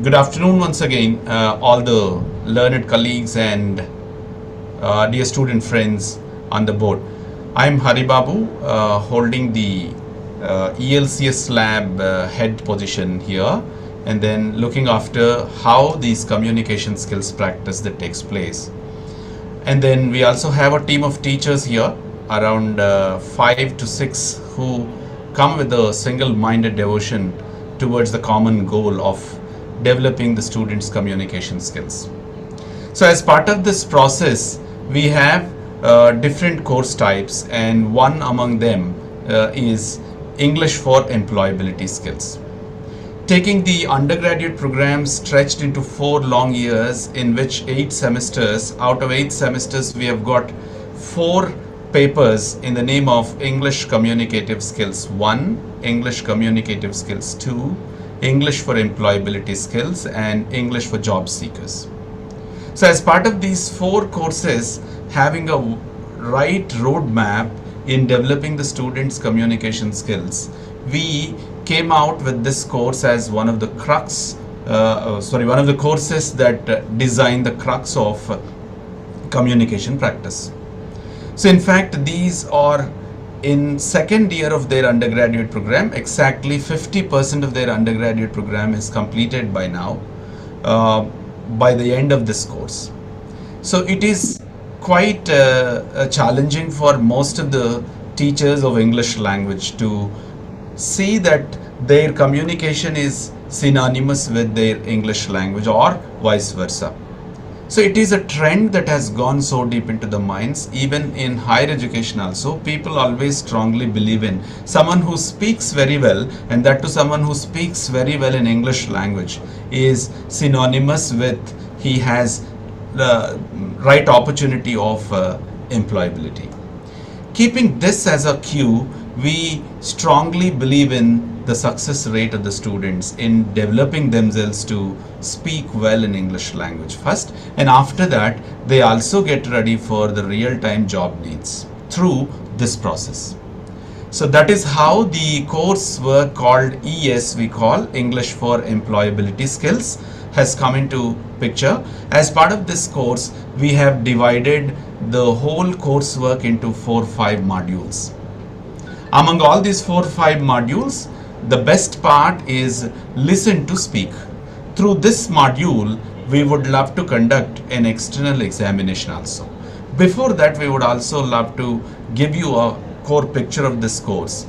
Good afternoon once again, all the learned colleagues and dear student friends on the board. I'm Hari Babu, holding the ELCS lab head position here, and then looking after how these communication skills practice that takes place. And then we also have a team of teachers here, around 5 to 6, who come with a single-minded devotion towards the common goal of developing the students' communication skills. So as part of this process, we have different course types, and one among them is English for Employability Skills. Taking the undergraduate program stretched into 4 long years, in which 8 semesters, out of 8 semesters we have got 4 papers in the name of English Communicative Skills 1, English Communicative Skills 2, English for Employability Skills, and English for Job Seekers. So as part of these 4 courses, having a right roadmap in developing the students' communication skills, we came out with this course as one of the one of the courses that design the crux of communication practice. So in fact, these are in second year of their undergraduate program. Exactly 50% of their undergraduate program is completed by now, by the end of this course. So it is quite challenging for most of the teachers of English language to see that their communication is synonymous with their English language or vice versa. So it is a trend that has gone so deep into the minds. Even in higher education also, people always strongly believe in someone who speaks very well, and that to someone who speaks very well in English language is synonymous with he has the right opportunity of employability. Keeping this as a cue, we strongly believe in the success rate of the students in developing themselves to speak well in English language first, and after that they also get ready for the real-time job needs through this process. So that is how the coursework called ES, we call English for Employability Skills, has come into picture. As part of this course, we have divided the whole coursework into 4-5 modules. Among all these 4-5 modules, the best part is listen to speak. Through this module, we would love to conduct an external examination also. Before that, we would also love to give you a core picture of this course.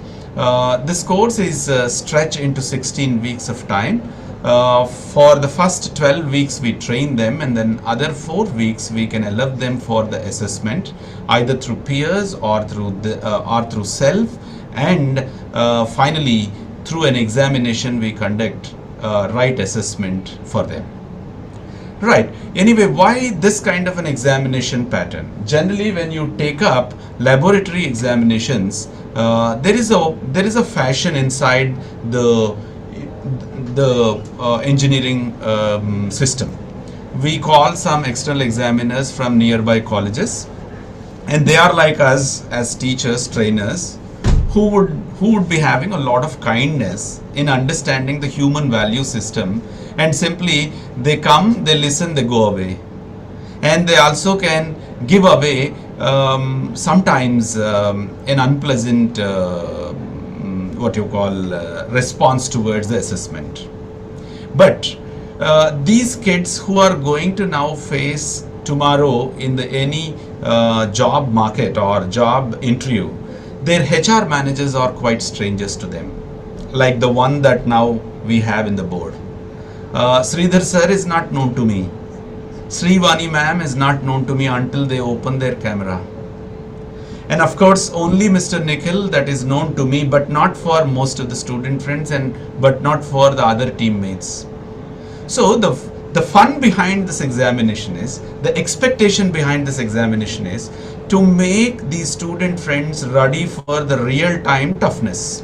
This course is stretched into 16 weeks of time. For the first 12 weeks we train them, and then other 4 weeks we can allow them for the assessment, either through peers or through self, and finally through an examination we conduct right assessment for them. Right. Anyway, why this kind of an examination pattern? Generally, when you take up laboratory examinations, there is a fashion inside the engineering system. We call some external examiners from nearby colleges, and they are like us as teachers, trainers, who would be having a lot of kindness in understanding the human value system, and simply they come, they listen, they go away, and they also can give away sometimes an unpleasant response towards the assessment. But these kids who are going to now face tomorrow in any job market or job interview, their HR managers are quite strangers to them, like the one that now we have in the board. Sridhar sir is not known to me. Srivani ma'am is not known to me until they open their camera. And of course, only Mr. Nikhil that is known to me, but not for most of the student friends, but not for the other teammates. So the fun behind this examination is, the expectation behind this examination is to make these student friends ready for the real-time toughness.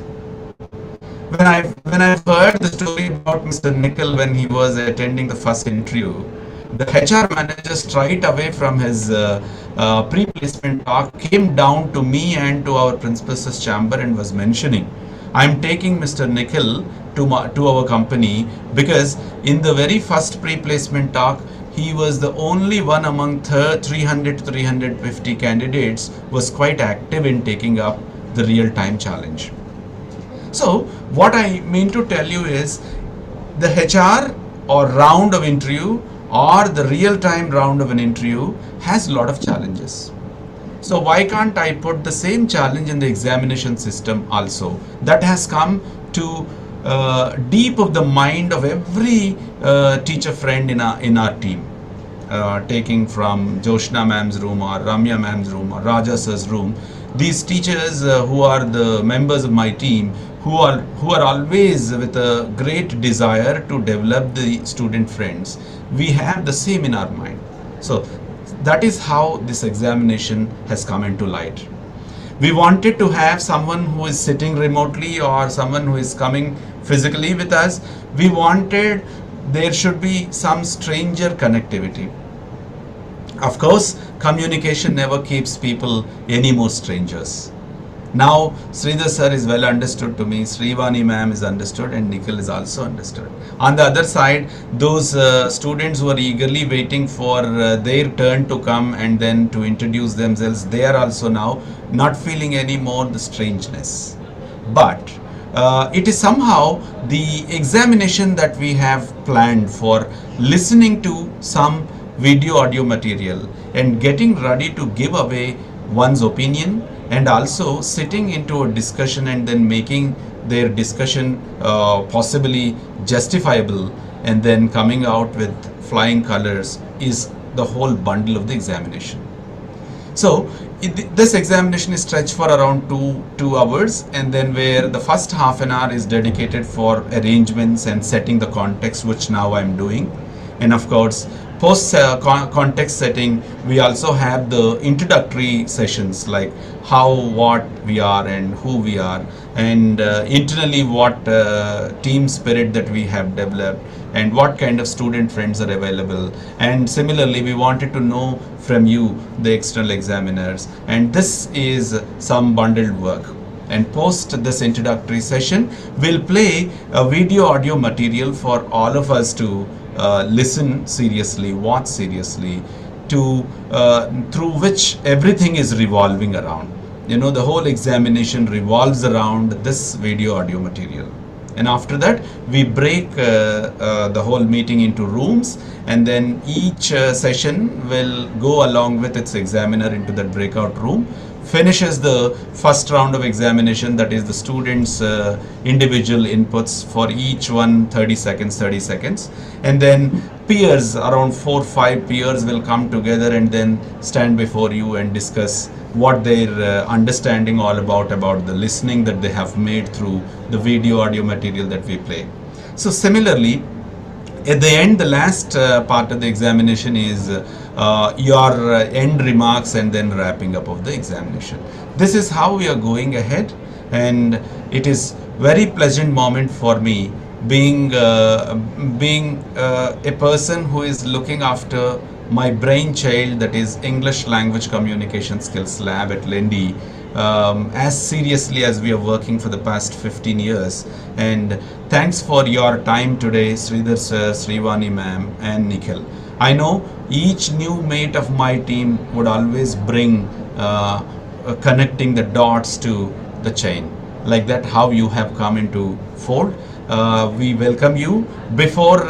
When I've heard the story about Mr. Nikhil when he was attending the first interview, the HR manager straight away from his pre-placement talk came down to me and to our principal's chamber and was mentioning, I'm taking Mr. Nikhil to our company, because in the very first pre-placement talk, he was the only one among 300 to 350 candidates was quite active in taking up the real-time challenge. So what I mean to tell you is the HR or round of interview or the real-time round of an interview has a lot of challenges. So why can't I put the same challenge in the examination system also? That has come to deep of the mind of every teacher friend in our team. Taking from Joshna ma'am's room or Ramya ma'am's room or Raja sir's room, these teachers who are the members of my team, who are always with a great desire to develop the student friends, we have the same in our mind. So that is how this examination has come into light. We wanted to have someone who is sitting remotely or someone who is coming physically with us. We wanted there should be some stranger connectivity. Of course, communication never keeps people any more strangers. Now, Sridhar sir is well understood to me, Srivani ma'am is understood, and Nikhil is also understood. On the other side, those students who are eagerly waiting for their turn to come and then to introduce themselves, they are also now not feeling any more the strangeness. But it is somehow the examination that we have planned for listening to some video audio material and getting ready to give away one's opinion, and also sitting into a discussion and then making their discussion possibly justifiable and then coming out with flying colors is the whole bundle of the examination. So this examination is stretched for around two hours, and then where the first half an hour is dedicated for arrangements and setting the context, which now I'm doing. And of course, post context setting, we also have the introductory sessions like how, what we are and who we are, and internally what team spirit that we have developed and what kind of student friends are available. And similarly, we wanted to know from you, the external examiners, and this is some bundled work. And post this introductory session, we'll play a video audio material for all of us to listen seriously, watch seriously, to through which everything is revolving around. You know, the whole examination revolves around this video audio material. And after that, we break the whole meeting into rooms, and then each session will go along with its examiner into that breakout room, finishes the first round of examination, that is the students individual inputs for each one 30 seconds, and then peers, around 4-5 peers will come together and then stand before you and discuss what their understanding all about the listening that they have made through the video audio material that we play. So similarly, at the end, the last part of the examination is your end remarks and then wrapping up of the examination. This is how we are going ahead, and it is very pleasant moment for me being a person who is looking after my brainchild, that is English Language Communication Skills Lab at Lendi, as seriously as we are working for the past 15 years. And thanks for your time today, Sridhar sir, Srivani ma'am, and Nikhil. I know each new mate of my team would always bring connecting the dots to the chain. Like that, how you have come into fold. We welcome you. Before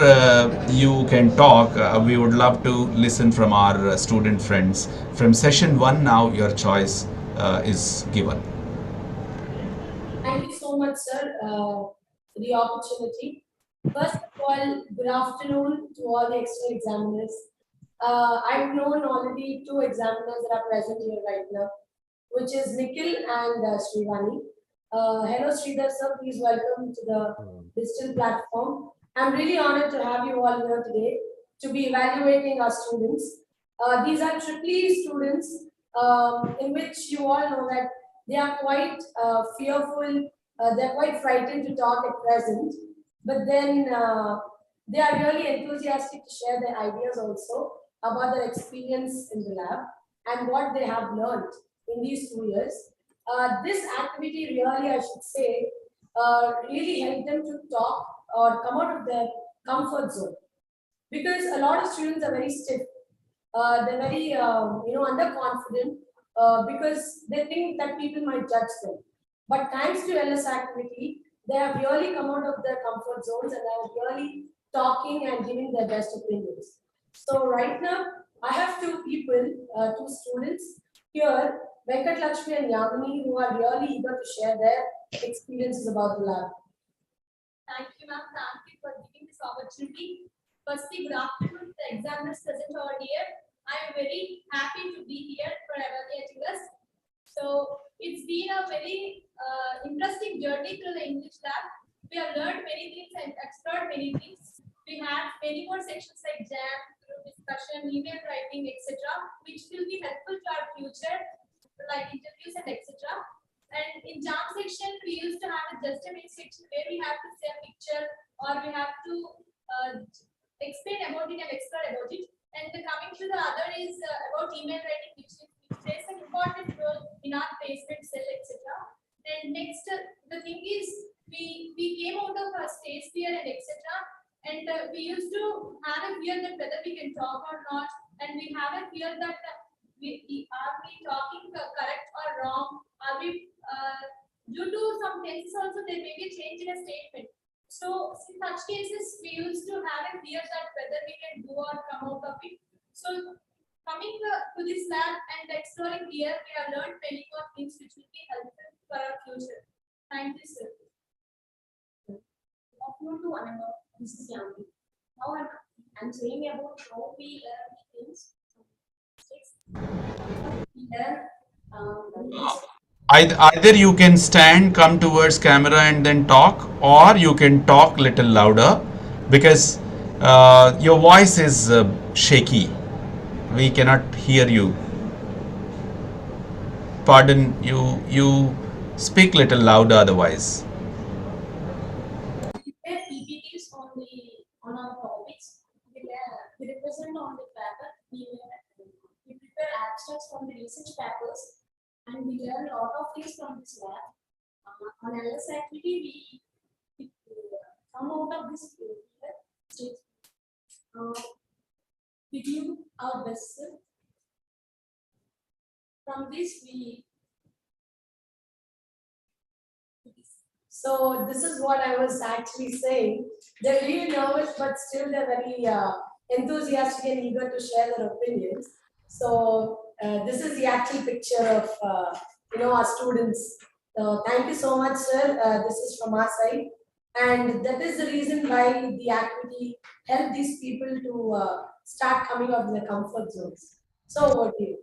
you can talk, we would love to listen from our student friends. From session 1 now, your choice is given. Thank you so much, sir, for the opportunity. First of all, good afternoon to all the external examiners. I've known already 2 examiners that are present here right now, which is Nikhil and Srivani. Hello, Sridhar sir. Please welcome to the digital platform. I'm really honored to have you all here today to be evaluating our students. These are EEE students, in which you all know that they are quite fearful, they're quite frightened to talk at present, but then they are really enthusiastic to share their ideas also about their experience in the lab and what they have learned in these 2 years. This activity really, I should say, really help them to talk or come out of their comfort zone. Because a lot of students are very stiff. They're very, underconfident because they think that people might judge them. But thanks to LS activity, they have really come out of their comfort zones and are really talking and giving their best opinions. So right now, I have two people, two students here, Venkat Lakshmi and Yamini, who are really eager to share their experiences about the lab. Thank you, ma'am. Thank you for giving this opportunity. Firstly, good afternoon to the examiners present over here. I am very happy to be here for evaluating us. So it's been a very interesting journey through the English lab. We have learned many things and explored many things. We had many more sections like jam, group discussion, email writing, etc., which will be helpful to our future, like interviews and etc. And in jam section, we used to have a just a minute section where we have to say a picture or we have to explain about it and explore about it. And coming to the other is about email writing, which plays an important role in our placement cell, etc. And next, the thing is, we came out of our stage fear and etc. And we used to have a fear that whether we can talk or not, and we have a fear that are we talking correct or wrong? Are we due to some tenses also there may be a change in a statement. So in such cases we used to have a fear that whether we can do or come out of it. So coming to this lab and exploring here, we have learned many more things which will be helpful for our future. Thank you, sir. Afternoon to one and all. This is Yamini. Now I'm saying about how we learn things. We learn Either you can stand, come towards camera and then talk, or you can talk little louder because your voice is shaky. We cannot hear you. Pardon, you speak little louder otherwise. we prepare PPTs on our topics. We represent on the paper. We prepare abstracts from the research papers, and we learn a lot of things from this lab. On LS activity, we come out of this stage. We do our best. From this, we So this is what I was actually saying. They're really nervous, but still they're very enthusiastic and eager to share their opinions. So this is the actual picture of our students. So thank you so much, sir. This is from our side, and that is the reason why the activity helped these people to start coming out of their comfort zones. So over to you.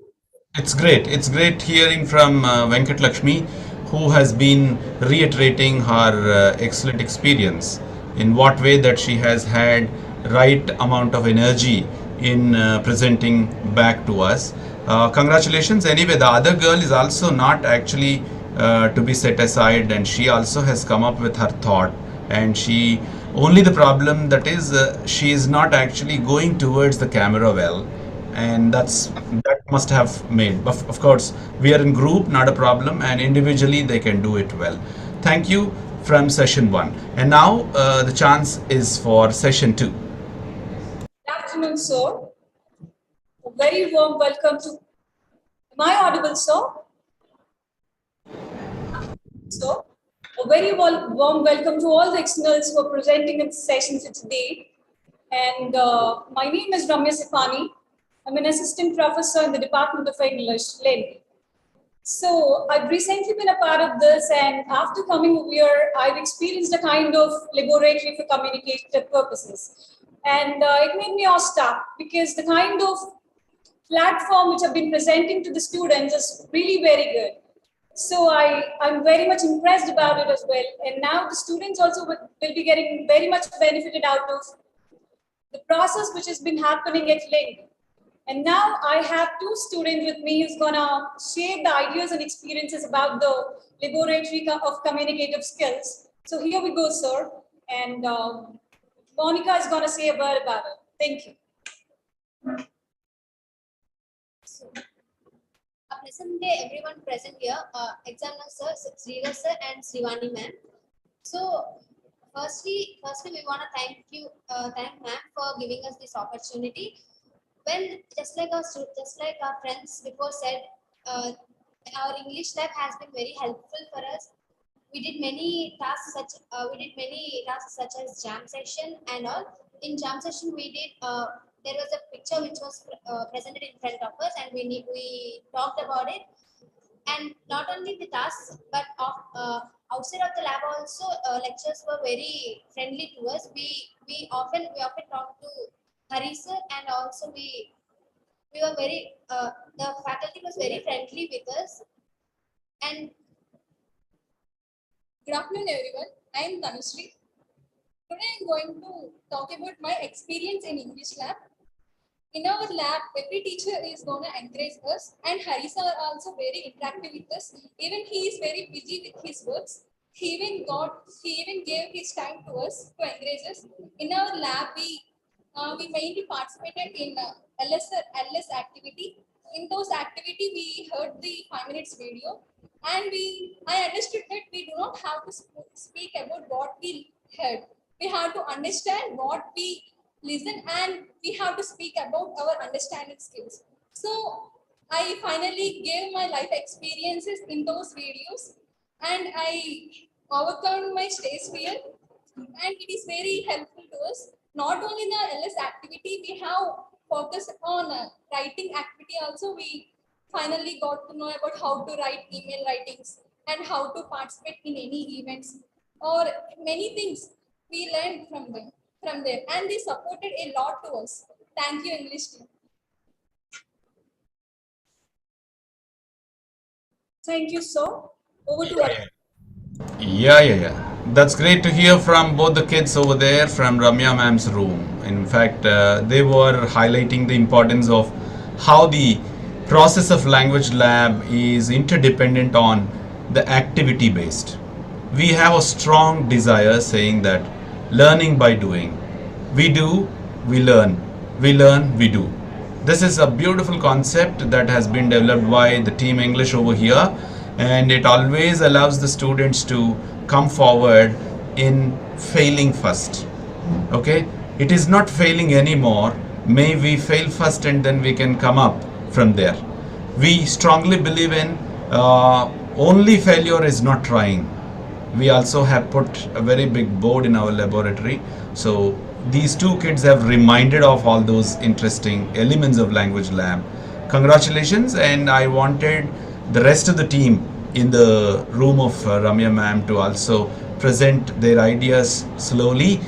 It's great. It's great hearing from Venkat Lakshmi, who has been reiterating her excellent experience. In what way that she has had right amount of energy in presenting back to us. Congratulations. Anyway, the other girl is also not actually to be set aside, and she also has come up with her thought. And she only the problem that is she is not actually going towards the camera well, and that must have made. But of course, we are in group, not a problem, and individually they can do it well. Thank you from session 1, and now the chance is for session 2. Good afternoon, sir. A very warm welcome to. Am I audible, sir? So, a very warm welcome to all the externals who are presenting in this session for today. And my name is Ramya Sipani. I'm an assistant professor in the Department of English, LIN. So I've recently been a part of this, and after coming over here, I've experienced a kind of laboratory for communicative purposes. And it made me awestruck because the kind of platform which I've been presenting to the students is really very good. So I'm very much impressed about it as well. And now the students also will be getting very much benefited out of the process which has been happening at LINK. And now I have two students with me who's gonna share the ideas and experiences about the laboratory of communicative skills. So here we go, sir. And Monica is gonna say a word about it. Thank you. A pleasant day, everyone present here. Examiner sir, Sridhar sir, and Srivani ma'am. So, firstly, we want to thank ma'am for giving us this opportunity. Well, just like our friends before said, our English lab has been very helpful for us. We did many tasks such as jam session and all. In jam session, we did there was a picture which was presented in front of us, and we talked about it. And not only the tasks, but outside of the lab also, lectures were very friendly to us. We often talked to Hari sir, and also we were very the faculty was very friendly with us. And Good afternoon, everyone. I am Tanushree. Today I am going to talk about my experience in English lab. In our lab, every teacher is going to encourage us, and Haris are also very interactive with us. Even he is very busy with his works. He even gave his time to us to encourage us. In our lab, we mainly participated in LS activity. In those activity, we heard the 5 minutes video, and I understood that we do not have to speak about what we heard. We have to understand what we listen, and we have to speak about our understanding skills. So I finally gave my life experiences in those videos, and I overcome my stage fear, and it is very helpful to us. Not only the LS activity, we have focused on writing activity also. We finally got to know about how to write email writings and how to participate in any events or many things we learned from there, and they supported a lot to us. Thank you, English team. Thank you, so over to us. Yeah. That's great to hear from both the kids over there from Ramya ma'am's room. In fact, they were highlighting the importance of how the process of language lab is interdependent on the activity based. We have a strong desire saying that learning by doing. We do, we learn. We learn, we do. This is a beautiful concept that has been developed by the team English over here, and it always allows the students to come forward in failing first. Okay, it is not failing anymore. May we fail first and then we can come up from there. We strongly believe in only failure is not trying. We also have put a very big board in our laboratory, so these two kids have reminded of all those interesting elements of language lab. Congratulations, and I wanted the rest of the team in the room of Ramya ma'am to also present their ideas slowly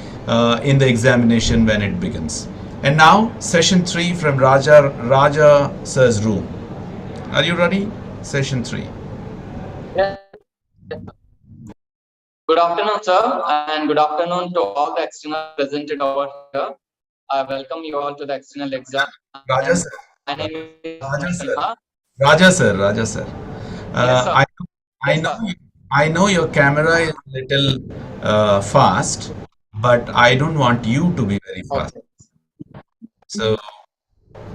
in the examination when it begins. And now session 3 from Raja sir's room. Are you ready? Session 3. Yeah. Good afternoon, sir, and good afternoon to all the external presented over here. I welcome you all to the external exam. Raja sir. My name is Raja sir. Narasimha. Raja sir. Yes, sir. I Yes, know, sir. I know your camera is little fast, but I don't want you to be very fast. Okay. So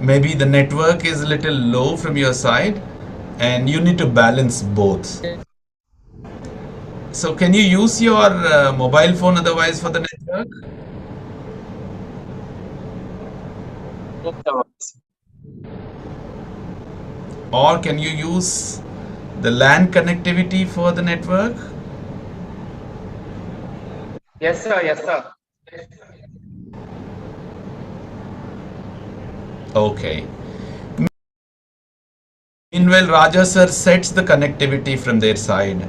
maybe the network is a little low from your side, and you need to balance both. So can you use your mobile phone otherwise for the network? Or can you use the LAN connectivity for the network? Yes, sir. Yes, sir. Okay. Meanwhile, Raja sir sets the connectivity from their side,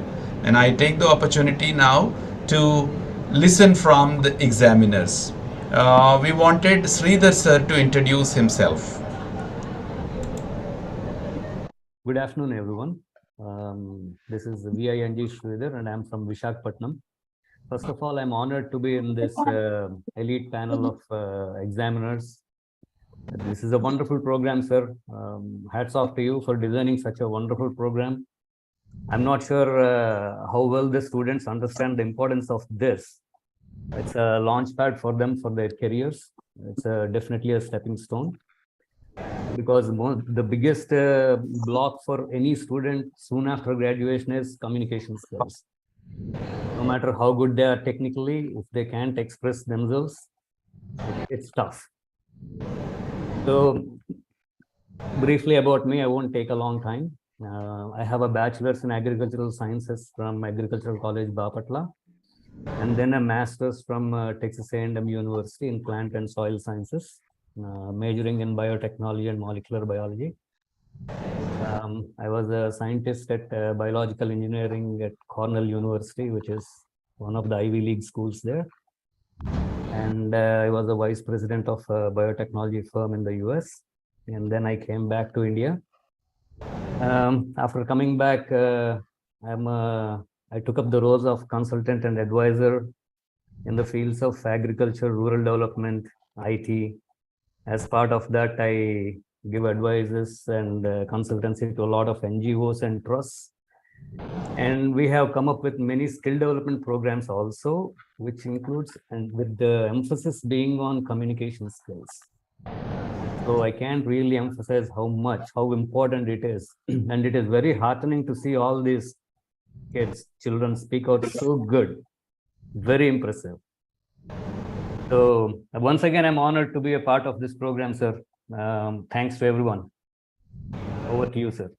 and I take the opportunity now to listen from the examiners. We wanted Sridhar sir to introduce himself. Good afternoon, everyone. This is VING Sridhar, and I'm from Visakhapatnam. First of all, I'm honored to be in this elite panel of examiners. This is a wonderful program, sir. Hats off to you for designing such a wonderful program. I'm not sure how well the students understand the importance of this. It's a launch pad for them for their careers. It's definitely a stepping stone, because the biggest block for any student soon after graduation is communication skills. No matter how good they are technically, if they can't express themselves, it's tough. So briefly about me, I won't take a long time. I have a bachelor's in agricultural sciences from Agricultural College, Bapatla, and then a master's from Texas A&M University in plant and soil sciences, majoring in biotechnology and molecular biology. I was a scientist at biological engineering at Cornell University, which is one of the Ivy League schools there. And I was a vice president of a biotechnology firm in the US. And then I came back to India. After coming back, I took up the roles of consultant and advisor in the fields of agriculture, rural development, IT. As part of that, I give advices and consultancy to a lot of NGOs and trusts. And we have come up with many skill development programs also, which includes, and with the emphasis being on communication skills. So I can't really emphasize how important it is. And it is very heartening to see all these kids, children speak out so good, very impressive. So once again, I'm honored to be a part of this program, sir. Thanks to everyone. Over to you, sir.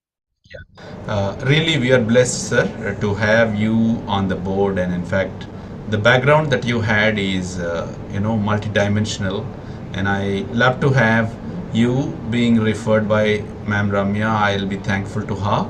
Really, we are blessed, sir, to have you on the board. And in fact, the background that you had is, multidimensional. And I love to have you being referred by Ma'am Ramya. I'll be thankful to her.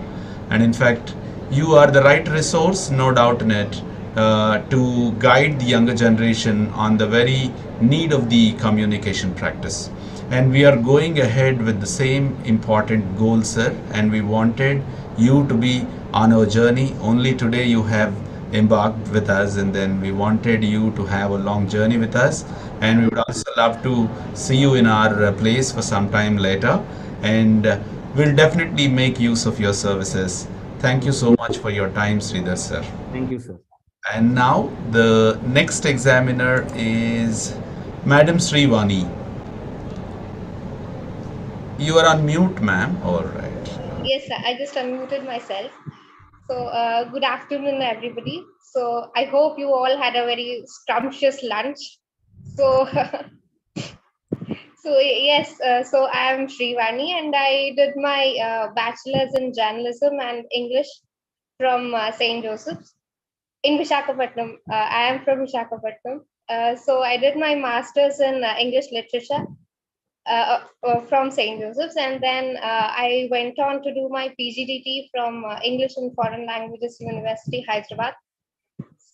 And in fact, you are the right resource, no doubt in it, to guide the younger generation on the very need of the communication practice. And we are going ahead with the same important goal, sir. And we wanted you to be on our journey. Only today you have embarked with us, and then we wanted you to have a long journey with us. And we would also love to see you in our place for some time later. And we'll definitely make use of your services. Thank you so much for your time, Sridhar, sir. Thank you, sir. And now the next examiner is Madam Srivani. You are on mute, ma'am. All right. Yes, sir. I just unmuted myself. So, good afternoon, everybody. So, I hope you all had a very scrumptious lunch. So, so I am Srivani, and I did my bachelor's in journalism and English from St. Joseph's in Visakhapatnam. I am from Visakhapatnam. So, I did my master's in English literature from St. Joseph's, and then I went on to do my PGDT from English and Foreign Languages University, Hyderabad.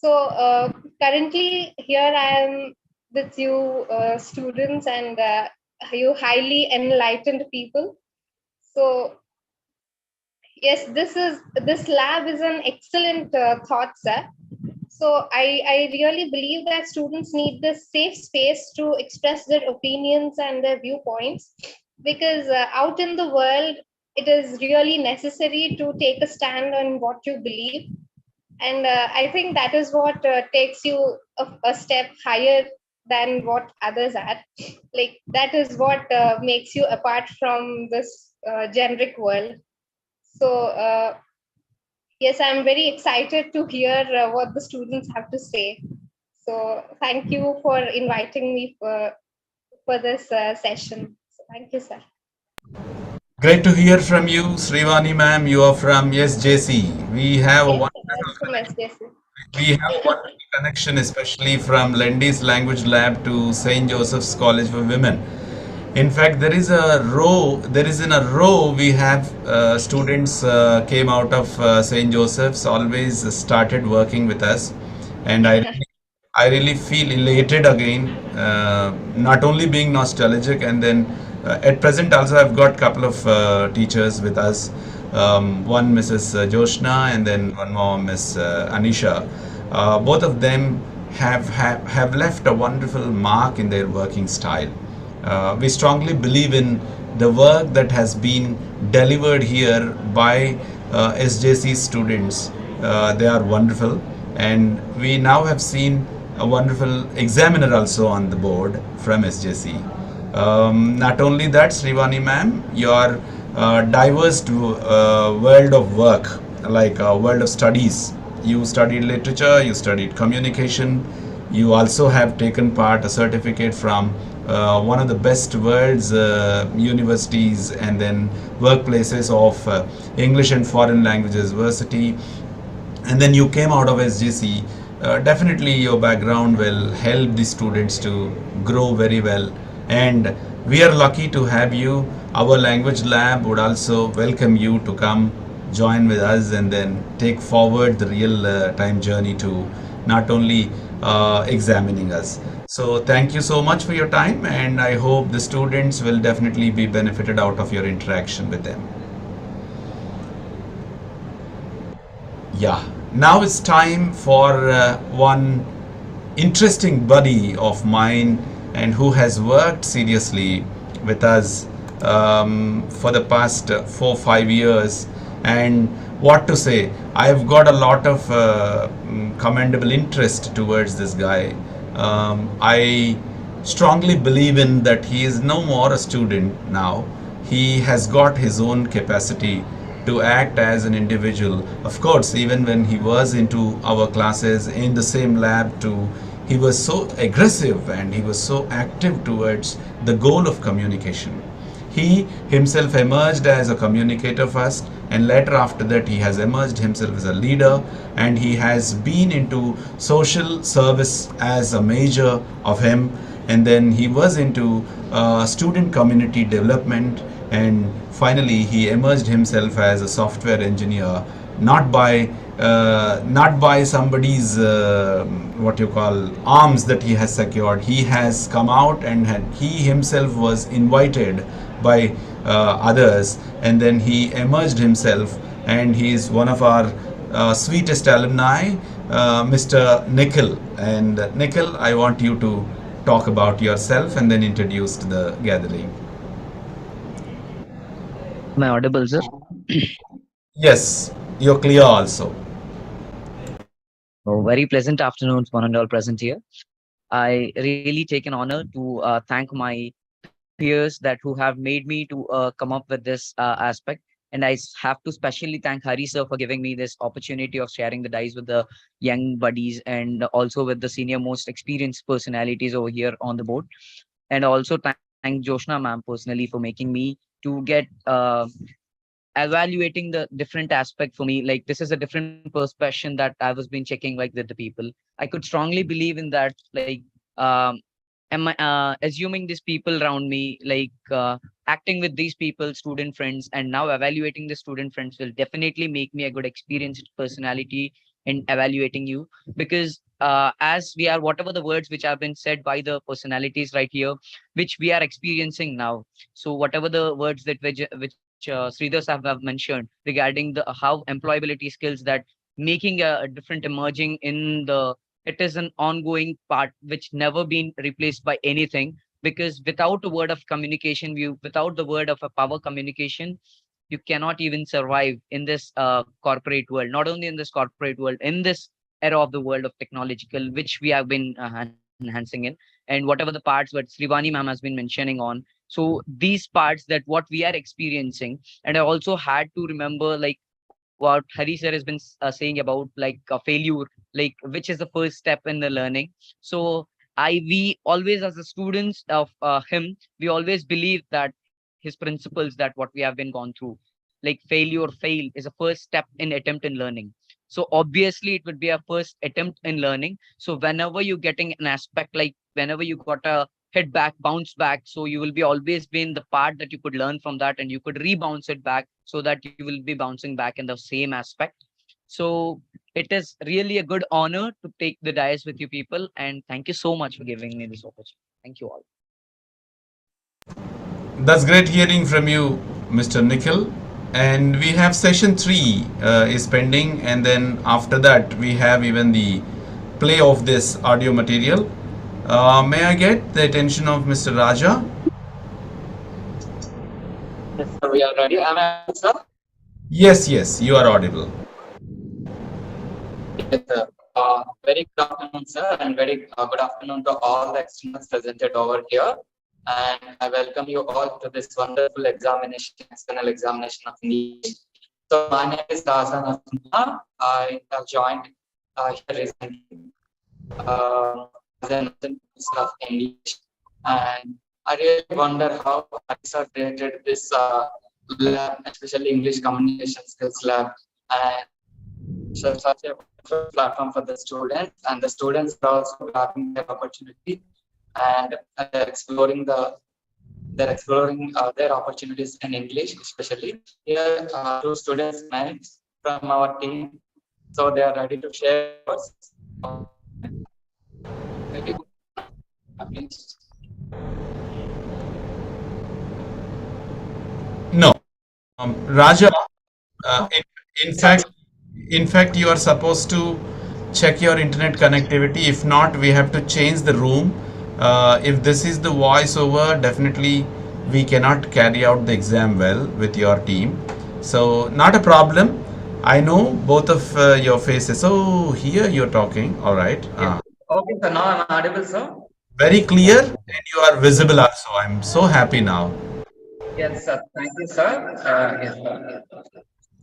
So currently here I am with you students and you highly enlightened people. So yes, this lab is an excellent thought, sir. So I really believe that students need this safe space to express their opinions and their viewpoints, because out in the world, it is really necessary to take a stand on what you believe. And I think that is what takes you a step higher than what others are. Like that is what makes you apart from this generic world. So yes, I'm very excited to hear what the students have to say. So thank you for inviting me for this session. So thank you, sir. Great to hear from you, Srivani ma'am. You are from SJC. We have a wonderful connection, especially from Lendy's Language Lab to St. Joseph's College for Women. In fact, there is in a row we have students came out of St. Joseph's, always started working with us, and I really feel elated again, not only being nostalgic, and then at present also I've got a couple of teachers with us, one Mrs. Joshna and then one more Miss Anisha. Both of them have left a wonderful mark in their working style. We strongly believe in the work that has been delivered here by SJC students. They are wonderful, and we now have seen a wonderful examiner also on the board from SJC. Not only that, Srivani ma'am, your diverse world of work, like world of studies, You studied literature, you studied communication, you also have taken part a certificate from one of the best world's universities and then workplaces of English and Foreign Languages University, and then you came out of SGC. Definitely your background will help the students to grow very well, and we are lucky to have you. Our language lab would also welcome you to come join with us and then take forward the real time journey to not only examining us. So thank you so much for your time, and I hope the students will definitely be benefited out of your interaction with them. Yeah, now it's time for one interesting buddy of mine and who has worked seriously with us for the past 4 5 years. And what to say, I've got a lot of commendable interest towards this guy. I strongly believe in that he is no more a student now. He has got his own capacity to act as an individual. Of course, even when he was into our classes in the same lab too, he was so aggressive and he was so active towards the goal of communication. He himself emerged as a communicator first, and later after that he has emerged himself as a leader, and he has been into social service as a major of him, and then he was into student community development, and finally he emerged himself as a software engineer, not by somebody's what you call arms that he has secured. He has come out and he himself was invited by others, and then he emerged himself, and he is one of our sweetest alumni, Mr. Nikhil. And Nikhil, I want you to talk about yourself and then introduce to the gathering. Am I audible, sir? Yes, you're clear also. Oh, very pleasant afternoon to one and all present here. I really take an honor to thank my peers that who have made me to come up with this aspect. And have to specially thank Hari sir for giving me this opportunity of sharing the dice with the young buddies and also with the senior most experienced personalities over here on the board. And also thank Joshna ma'am personally for making me to get evaluating the different aspect for me. Like this is a different perspective that I was been checking like with the people. I could strongly believe in that. Like am I assuming these people around me, like acting with these people, student friends, and now evaluating the student friends will definitely make me a good experienced personality in evaluating you. Because as we are, whatever the words which have been said by the personalities right here, which we are experiencing now. So whatever the words that which Sridhar Sahab have mentioned regarding the how employability skills that making a different emerging in the, it is an ongoing part which never been replaced by anything. Because without a word of communication, without the word of a power communication, you cannot even survive in this corporate world. Not only in this corporate world, in this era of the world of technological, which we have been enhancing in, and whatever the parts what Srivani ma'am has been mentioning on. So these parts that what we are experiencing, and I also had to remember like what Hari sir has been saying about like a failure, like which is the first step in the learning. So we always as the students of him, we always believe that his principles, that what we have been gone through, like failure fail is a first step in attempt in learning. So obviously it would be a first attempt in learning. So whenever you're getting an aspect, like whenever you got a hit back, bounce back, so you will be always been the part that you could learn from that and you could rebounce it back so that you will be bouncing back in the same aspect. So it is really a good honor to take the dice with you people, and thank you so much for giving me this opportunity. Thank you all. That's great hearing from you, Mr. Nikhil. And we have session 3 is pending, and then after that we have even the play of this audio material. May I get the attention of Mr. Raja? Yes, sir, we are ready. Am I audible, sir? Yes, you are audible. Yes, sir. Very good afternoon, sir, and very good afternoon to all the externals presented over here. And I welcome you all to this wonderful examination, external examination of English. So my name is Raza Nasima. I have joined here recently as an assistant professor of English, and I really wonder how Harisa created this lab, especially English communication skills lab, and such a wonderful platform for the students, and the students are also grabbing their opportunity, and they're exploring their opportunities in English, especially. Here, two students met from our team, so they are ready to share. Maybe please. No, Raja. Uh, in fact, you are supposed to check your internet connectivity. If not, we have to change the room. If this is the voiceover, definitely we cannot carry out the exam well with your team. So not a problem. I know both of your faces. So here you're talking. All right. Okay, so now I'm audible, sir. Very clear, and you are visible also. I'm so happy now. Yes, sir. Thank you, sir. Yes, sir.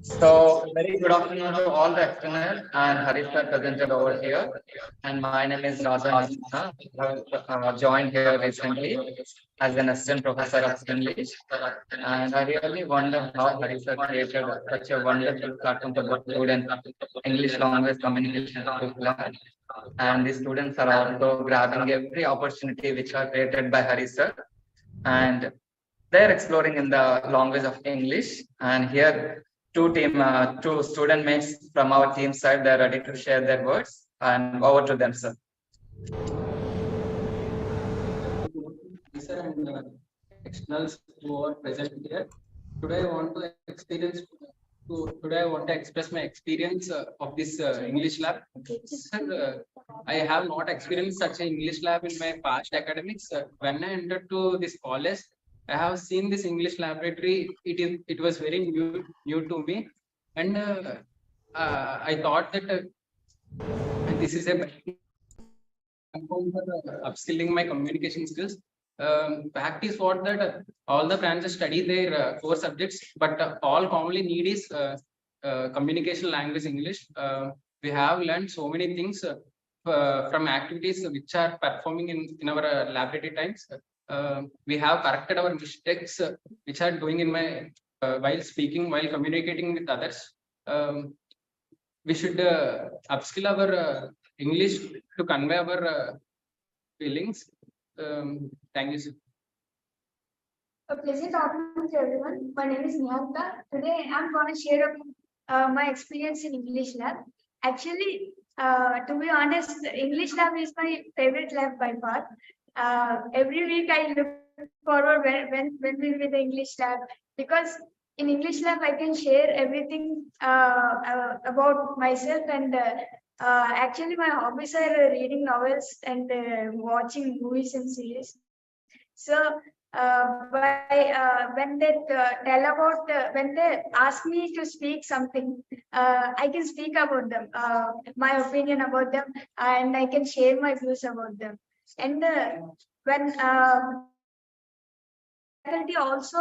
So, very good afternoon to all the external and Harish sir presented over here. And my name is Raja Nisina. I have joined here recently as an assistant professor of English. And I really wonder how Harish sir created such a wonderful platform for the students, English language communication curriculum. And the students are also grabbing every opportunity which are created by Harish sir. And they're exploring in the language of English. And here, two student mates from our team side, they're ready to share their words. And over to them, sir. Sir, and externals who are present here. Today I want to express my experience of this English lab. Sir, I have not experienced such an English lab in my past academics. When I entered to this college, I have seen this English laboratory. It was very new to me, and I thought that this is a platform for upskilling my communication skills. Fact is what that all the branches study their core subjects, but all commonly need is communication language English. We have learned so many things from activities which are performing in our laboratory times. We have corrected our mistakes which are doing in my while speaking, while communicating with others. We should upskill our English to convey our feelings. Thank you, sir. A pleasant afternoon to everyone. My name is Niharika. Today I'm going to share my experience in English lab. Actually, to be honest, English lab is my favorite lab by far. Every week I look forward when we're with the English lab, because in English lab I can share everything about myself, and actually my hobbies are reading novels and watching movies and series. So when they tell about when they ask me to speak something, I can speak about them, my opinion about them, and I can share my views about them. And when faculty also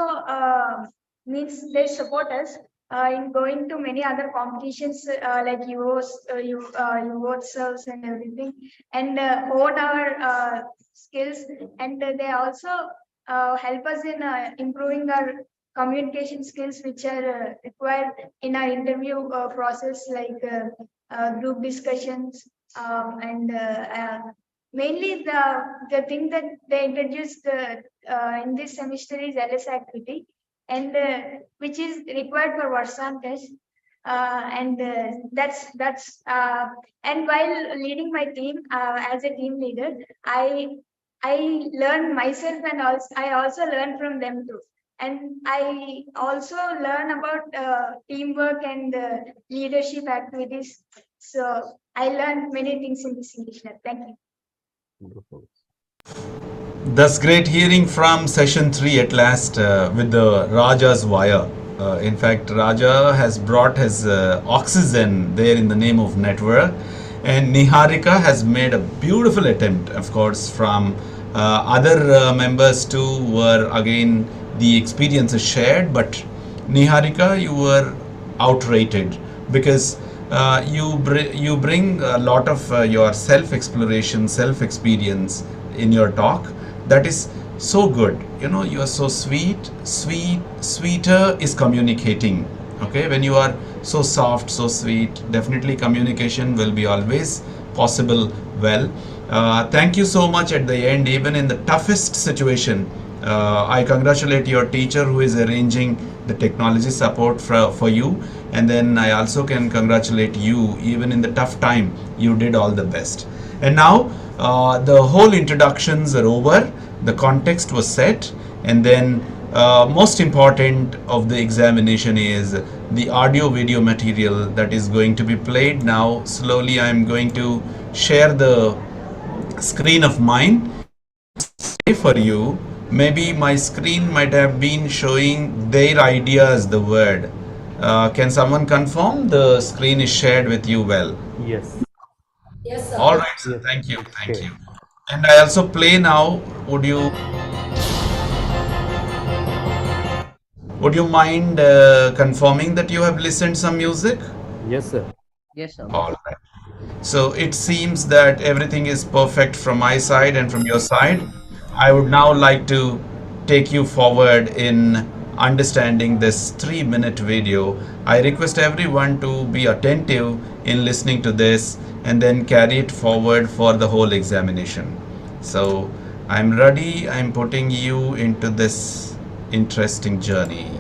means they support us in going to many other competitions like UOTSERVs and everything, and hone our skills, and they also help us in improving our communication skills, which are required in our interview process, like group discussions, and mainly the thing that they introduced in this semester is LS activity, and which is required for Varsan test. And that's and while leading my team as a team leader, I learn myself, and I also learn from them too. And I also learn about teamwork and leadership activities. So I learned many things in this English lab. Thank you. Wonderful. That's great hearing from session 3 at last with the Raja's wire. In fact, Raja has brought his oxygen there in the name of network, and Niharika has made a beautiful attempt, of course, from other members too, were again the experiences shared. But Niharika, you were outrated because you bring a lot of your self-exploration, self-experience in your talk. That is so good. You know, you are so sweet. Sweeter is communicating. Okay, when you are so soft, so sweet, definitely communication will be always possible well. Thank you so much at the end, even in the toughest situation. I congratulate your teacher who is arranging the technology support for you, and then I also can congratulate you, even in the tough time you did all the best. And now the whole introductions are over, the context was set, and then most important of the examination is the audio video material that is going to be played. Now slowly I am going to share the screen of mine for you. Maybe my screen might have been showing their ideas, the word. Can someone confirm the screen is shared with you well? Yes. Yes, sir. All right, sir. Yes. Thank you. Thank Okay. you. And I also play now. Would you mind confirming that you have listened some music? Yes, sir. Yes, sir. All right. So it seems that everything is perfect from my side and from your side. I would now like to take you forward in understanding this 3-minute video. I request everyone to be attentive in listening to this and then carry it forward for the whole examination. So I'm ready. I'm putting you into this interesting journey.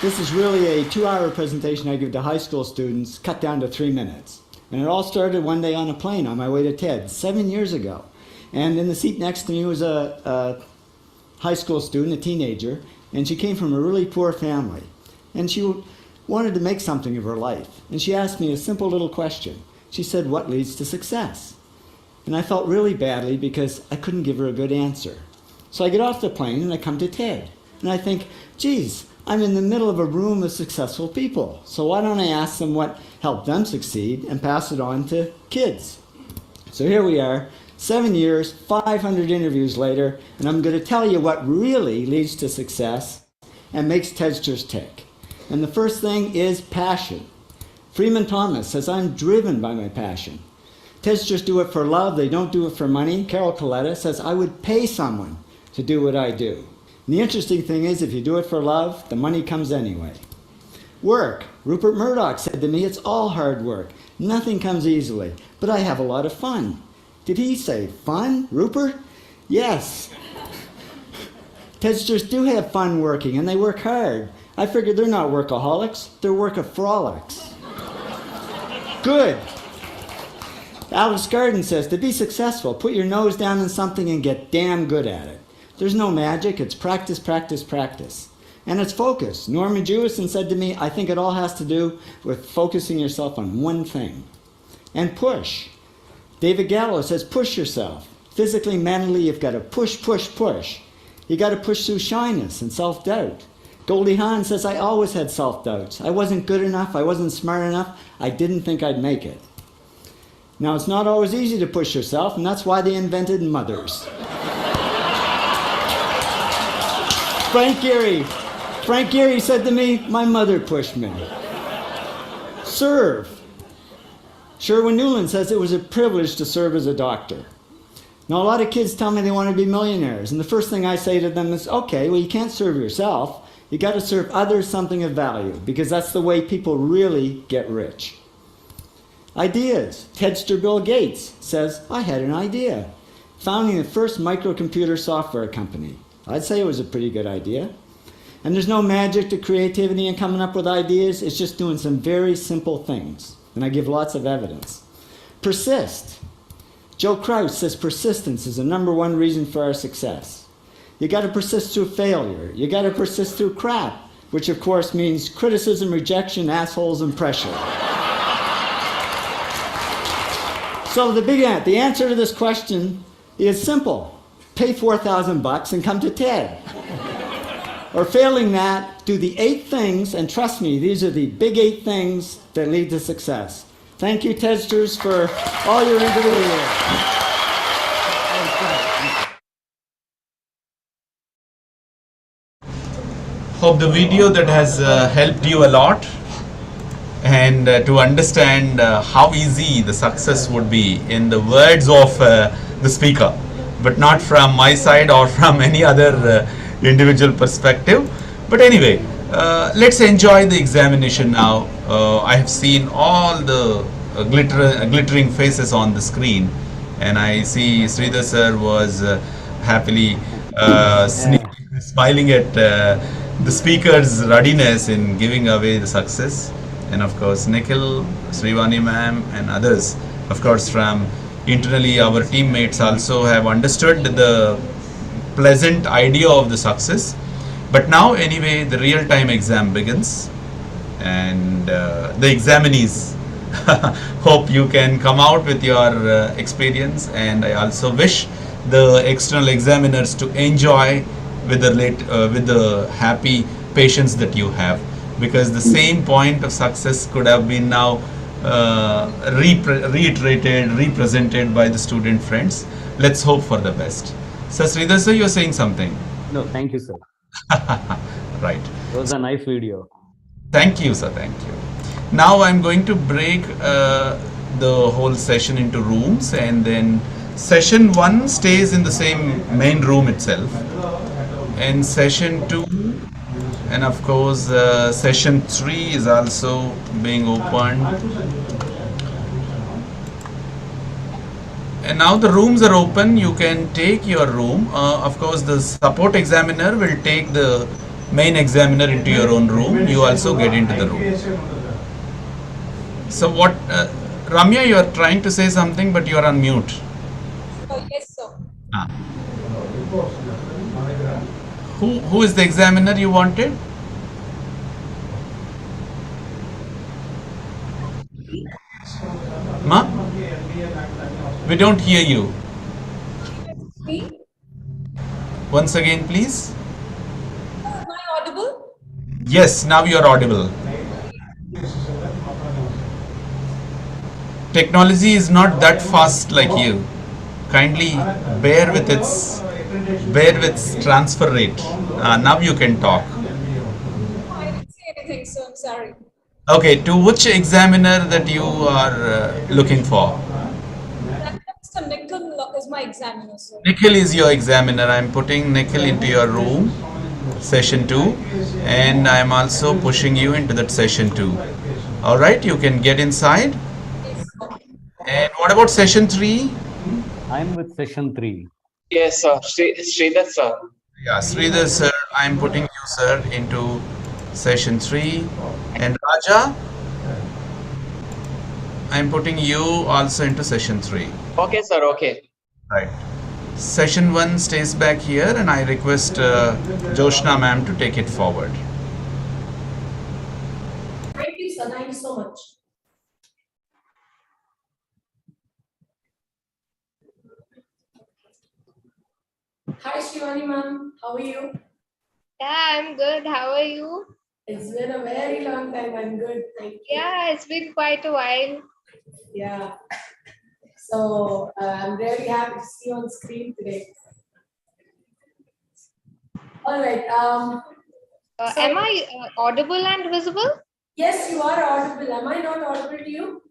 This is really a 2-hour presentation I give to high school students, cut down to 3 minutes. And it all started one day on a plane on my way to TED 7 years ago. And in the seat next to me was a high school student, a teenager, and she came from a really poor family. And she wanted to make something of her life. And she asked me a simple little question. She said, "What leads to success?" And I felt really badly because I couldn't give her a good answer. So I get off the plane and I come to TED. And I think, geez, I'm in the middle of a room of successful people. So why don't I ask them what helped them succeed and pass it on to kids? So here we are, 7 years, 500 interviews later, and I'm going to tell you what really leads to success and makes TEDsters tick. And the first thing is passion. Freeman Thomas says, "I'm driven by my passion." TEDsters do it for love, they don't do it for money. Carol Coletta says, "I would pay someone to do what I do." And the interesting thing is, if you do it for love, the money comes anyway. Work. Rupert Murdoch said to me, "It's all hard work. Nothing comes easily, but I have a lot of fun." Did he say fun, Rupert? Yes. TEDsters do have fun working, and they work hard. I figured they're not workaholics, they're workaholics. Good. Alex Garden says, "To be successful, put your nose down in something and get damn good at it." There's no magic, it's practice, practice, practice. And it's focus. Norman Jewison said to me, "I think it all has to do with focusing yourself on one thing." And push. David Gallo says, "Push yourself. Physically, mentally, you've got to push, push, push. You got to push through shyness and self-doubt." Goldie Hawn says, "I always had self-doubts. I wasn't good enough, I wasn't smart enough, I didn't think I'd make it." Now, it's not always easy to push yourself, and that's why they invented mothers. Frank Gehry said to me, "My mother pushed me." Serve. Sherwin Newland says, "It was a privilege to serve as a doctor." Now, a lot of kids tell me they want to be millionaires, and the first thing I say to them is, okay, well, you can't serve yourself. You got to serve others something of value, because that's the way people really get rich. Ideas. Tedster Bill Gates says, "I had an idea." Founding the first microcomputer software company. I'd say it was a pretty good idea. And there's no magic to creativity and coming up with ideas. It's just doing some very simple things. And I give lots of evidence. Persist. Joe Kraus says persistence is the #1 reason for our success. You got to persist through failure. You got to persist through crap, which of course means criticism, rejection, assholes, and pressure. So the answer to this question is simple. Pay $4,000 and come to TED. Or failing that, do the 8 things, and trust me, these are the big 8 things that lead to success. Thank you, TEDsters, for all your individual work. Hope the video that has helped you a lot, and to understand how easy the success would be in the words of the speaker, but not from my side or from any other individual perspective. But anyway, let's enjoy the examination now. I have seen all the glittering faces on the screen, and I see Sridhar sir was happily smiling at the speaker's readiness in giving away the success. And of course, Nikhil, Srivani ma'am, and others, of course, from internally our teammates also have understood the pleasant idea of the success. But now, anyway, the real-time exam begins, and the examinees hope you can come out with your experience. And I also wish the external examiners to enjoy with the happy patience that you have, because the same point of success could have been now reiterated, represented by the student friends. Let's hope for the best. So Sridhar sir, you're saying something? No, thank you, sir. Right. It was a nice video. Thank you, sir. Thank you. Now I'm going to break the whole session into rooms, and then session 1 stays in the same main room itself, and session 2, and of course session 3 is also being opened. And now the rooms are open. You can take your room. Of course, the support examiner will take the main examiner into your own room. You also get into the room. So what, Ramya, you are trying to say something, but you are on mute. Yes, sir. Ah. Who is the examiner you wanted? Ma? We don't hear you. Me? Once again, please. Am I audible? Yes, now you are audible. Technology is not that fast like you. Kindly bear with its transfer rate. Now you can talk. I didn't say anything, so I'm sorry. Okay, to which examiner that you are looking for? Mr. Nikhil is my examiner, sir. Nikhil is your examiner. I'm putting Nikhil into your room, session 2, and I'm also pushing you into that session 2. All right, you can get inside. And what about session 3? I'm with session 3. Yes, sir. Sridhar, sir. Yeah, Sridhar sir, I'm putting you, sir, into session 3. And Raja, I'm putting you also into session 3. Okay, sir. Okay. Right. Session 1 stays back here, and I request Joshna ma'am to take it forward. Thank you, sir. Thank you so much. Hi, Shivani ma'am. How are you? Yeah, I'm good. How are you? It's been a very long time. I'm good. Thank you. Yeah, it's been quite a while. Yeah. So I'm really happy to see you on screen today. All right. Am I audible and visible? Yes, you are audible. Am I not audible to you?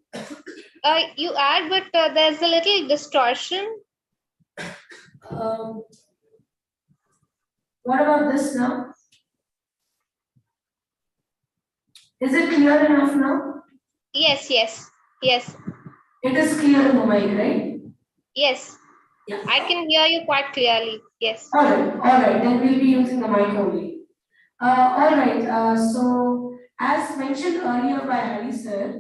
You are, but there's a little distortion. What about this now? Is it clear enough now? Yes, yes, yes. It is clear in the mic, right? Yes. Yeah. I can hear you quite clearly. Yes. All right. Then we'll be using the mic only. All right. So as mentioned earlier by Hari sir,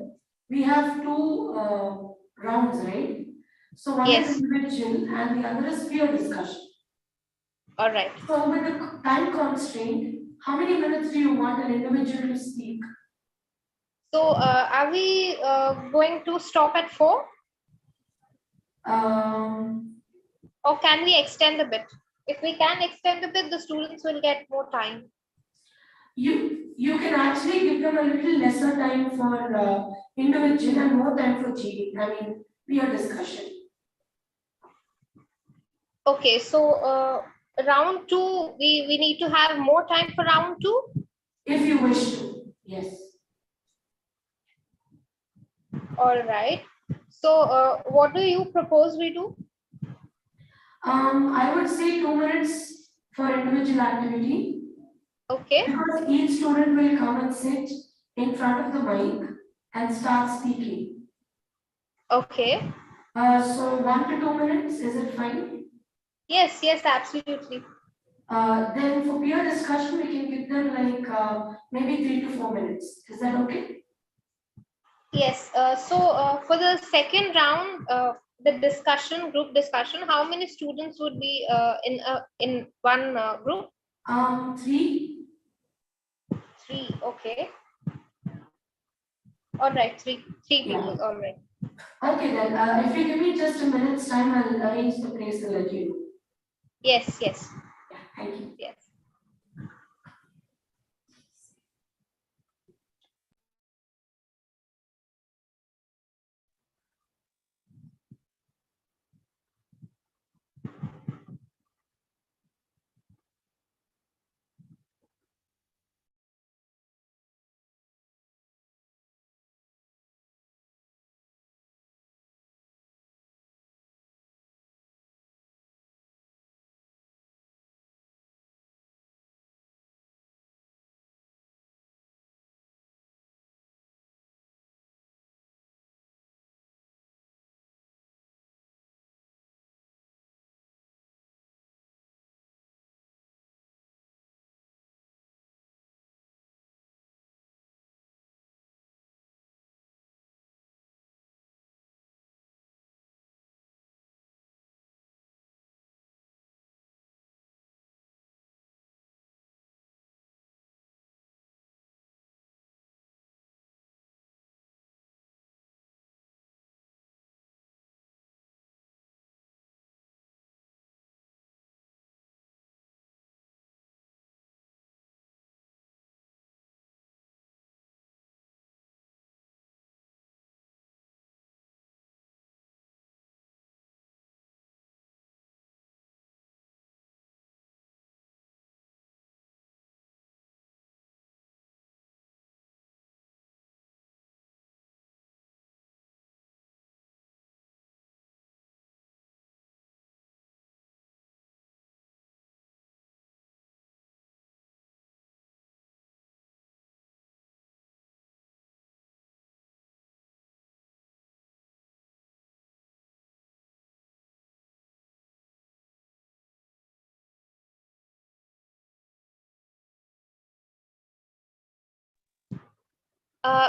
we have 2 rounds, right? So one Yes. is individual and the other is peer discussion. All right. So with the time constraint, how many minutes do you want an individual to speak? So are we going to stop at 4? or can we extend a bit? If we can extend a bit, the students will get more time. You can actually give them a little lesser time for individual and more time for GD. I mean, peer discussion. Okay, so round two, we need to have more time for round two? If you wish to, yes. All right. So what do you propose we do? I would say 2 minutes for individual activity. Okay. Because each student will come and sit in front of the mic and start speaking. Okay. So 1 to 2 minutes, is it fine? Yes, absolutely. Then for peer discussion, we can give them like maybe 3 to 4 minutes. Is that okay? Yes. So for the second round, the group discussion, how many students would be in one group? 3. 3. Okay. All right. Three people. All right. Okay then. If you give me just a minute's time, I'll arrange the place and let you know. Yes. Yeah, thank you. Yes.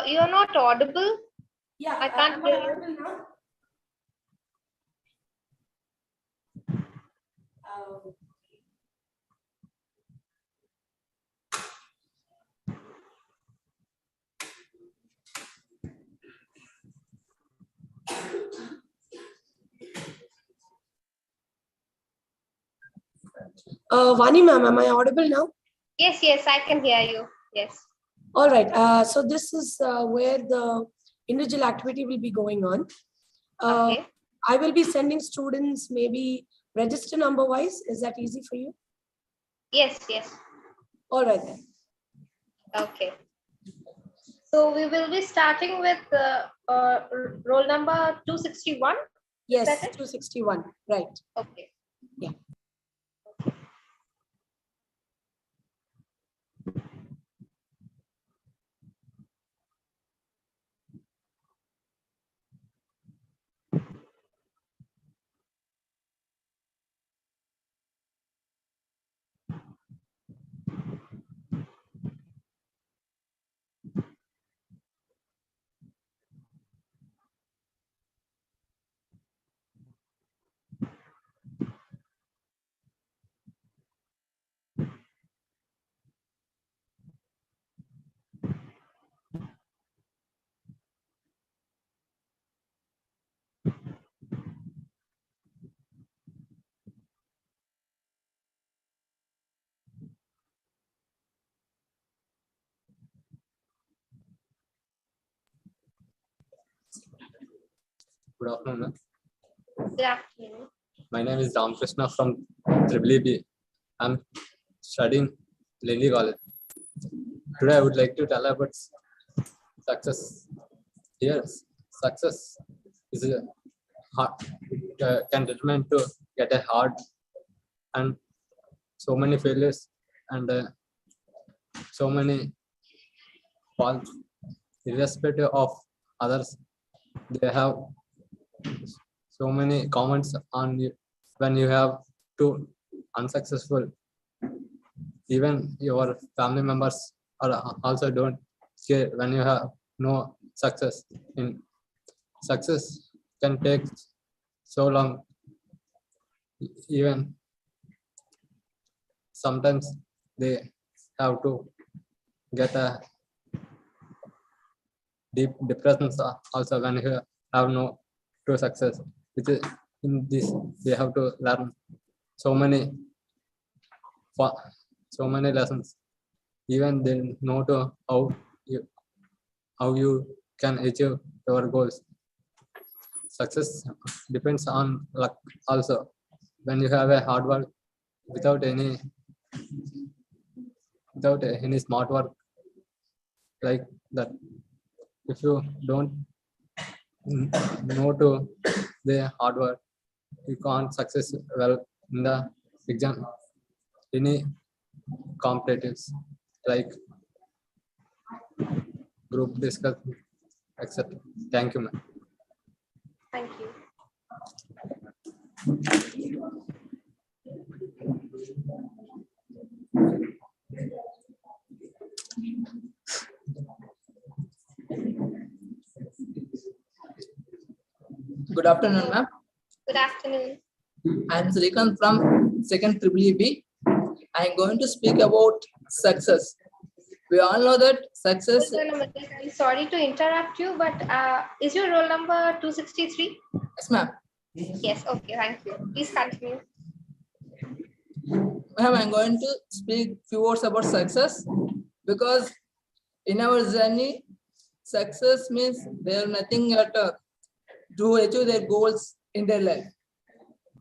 You're not audible. Yeah, I can't am hear I you. audible now? Vani ma'am, am I audible now? Yes, I can hear you. Yes. All right. So this is where the individual activity will be going on. Okay. I will be sending students maybe register number wise. Is that easy for you? Yes. All right then. Okay. So we will be starting with roll number 261. Yes, Is that it? 261. Right. Okay. Yeah. Good afternoon. Good afternoon. My name is Ram Krishna from EEE. I'm studying Lily College. Today I would like to tell about success. Here, success is a hard, can determine to get a hard and so many failures and so many falls irrespective of others. They have so many comments on you when you have two unsuccessful. Even your family members are also don't care when you have no success. In success can take so long. Even sometimes they have to get a deep depression also when you have no true success. Which is in this they have to learn so many lessons. Even they know to how you can achieve your goals. Success depends on luck also. When you have a hard work without any smart work like that, if you don't know to the hard work, you can't success well in the exam. Any competitives like group discussion, etc. Thank you, ma'am. Thank you. Good afternoon, ma'am. Good afternoon. I am Srikant from second EEE. I am going to speak about success. We all know that success. I'm sorry to interrupt you, but is your roll number 263? Yes, ma'am. Yes, okay, thank you. Please continue. Ma'am, I am going to speak few words about success because in our journey, success means there is nothing at to achieve their goals in their life.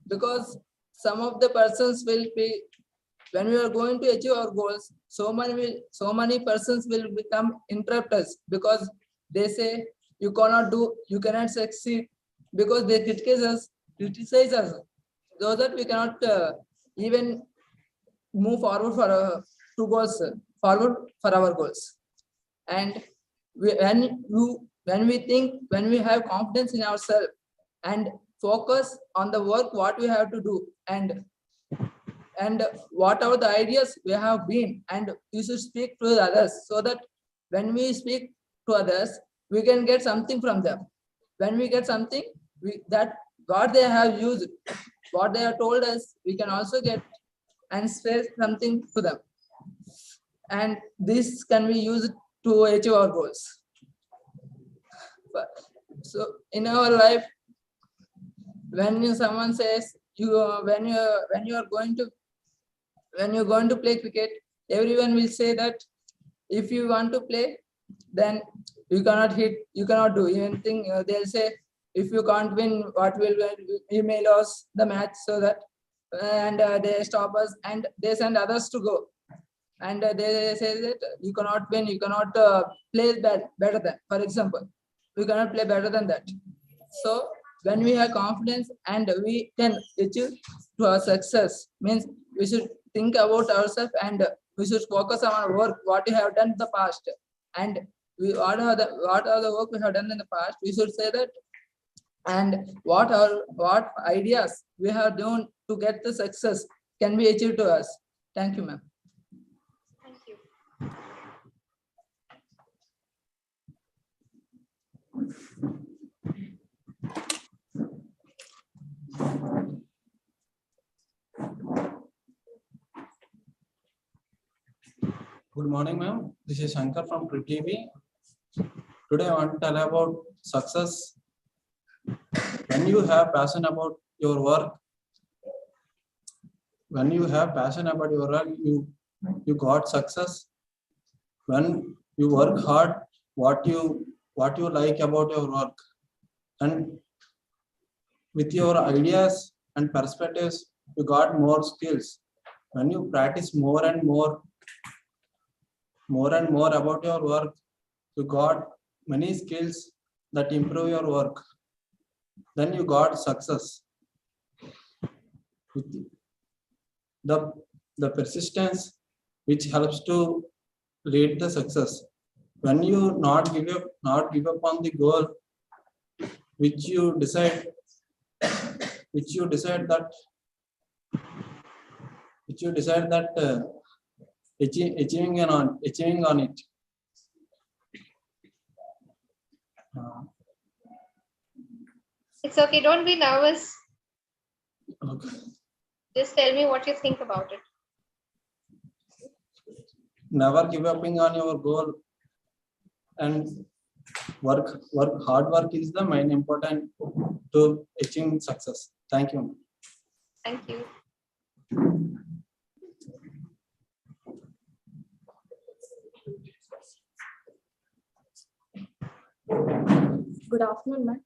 Because some of the persons will be, when we are going to achieve our goals, so many persons will become interrupters because they say you cannot do, you cannot succeed, because they criticize us, so that we cannot even move forward for forward for our goals. And when we have confidence in ourselves and focus on the work what we have to do, and what are the ideas we have been, and you should speak to the others, so that when we speak to others we can get something from them. When we get something, that what they have used, what they have told us, we can also get and say something to them, and this can be used to achieve our goals. So in our life, when someone says when you're going to play cricket, everyone will say that if you want to play, then you cannot hit, you cannot do anything. They'll say if you can't win, what will you may lose the match, so that and they stop us and they send others to go, and they say that you cannot win, you cannot play better than, for example, you cannot play better than that. So when we have confidence and we can achieve to our success, means we should think about ourselves and we should focus on our work, what we have done in the past, and what are the work we have done in the past, we should say that, and what ideas we have done to get the success can be achieved to us. Thank you, ma'am. Thank you. Good morning, ma'am. This is Shankar from EEE. Today I want to tell about success. When you have passion about your work, you got success. When you work hard, what you like about your work, and with your ideas and perspectives, you got more skills. When you practice more and more about your work, you got many skills that improve your work. Then you got success. With the persistence which helps to lead the success. When you not give up on the goal which you decide that achieving on it. It's okay. Don't be nervous. Okay. Just tell me what you think about it. Never give up on your goal and hard work is the main important to achieving success. Thank you. Thank you. Good afternoon, ma'am.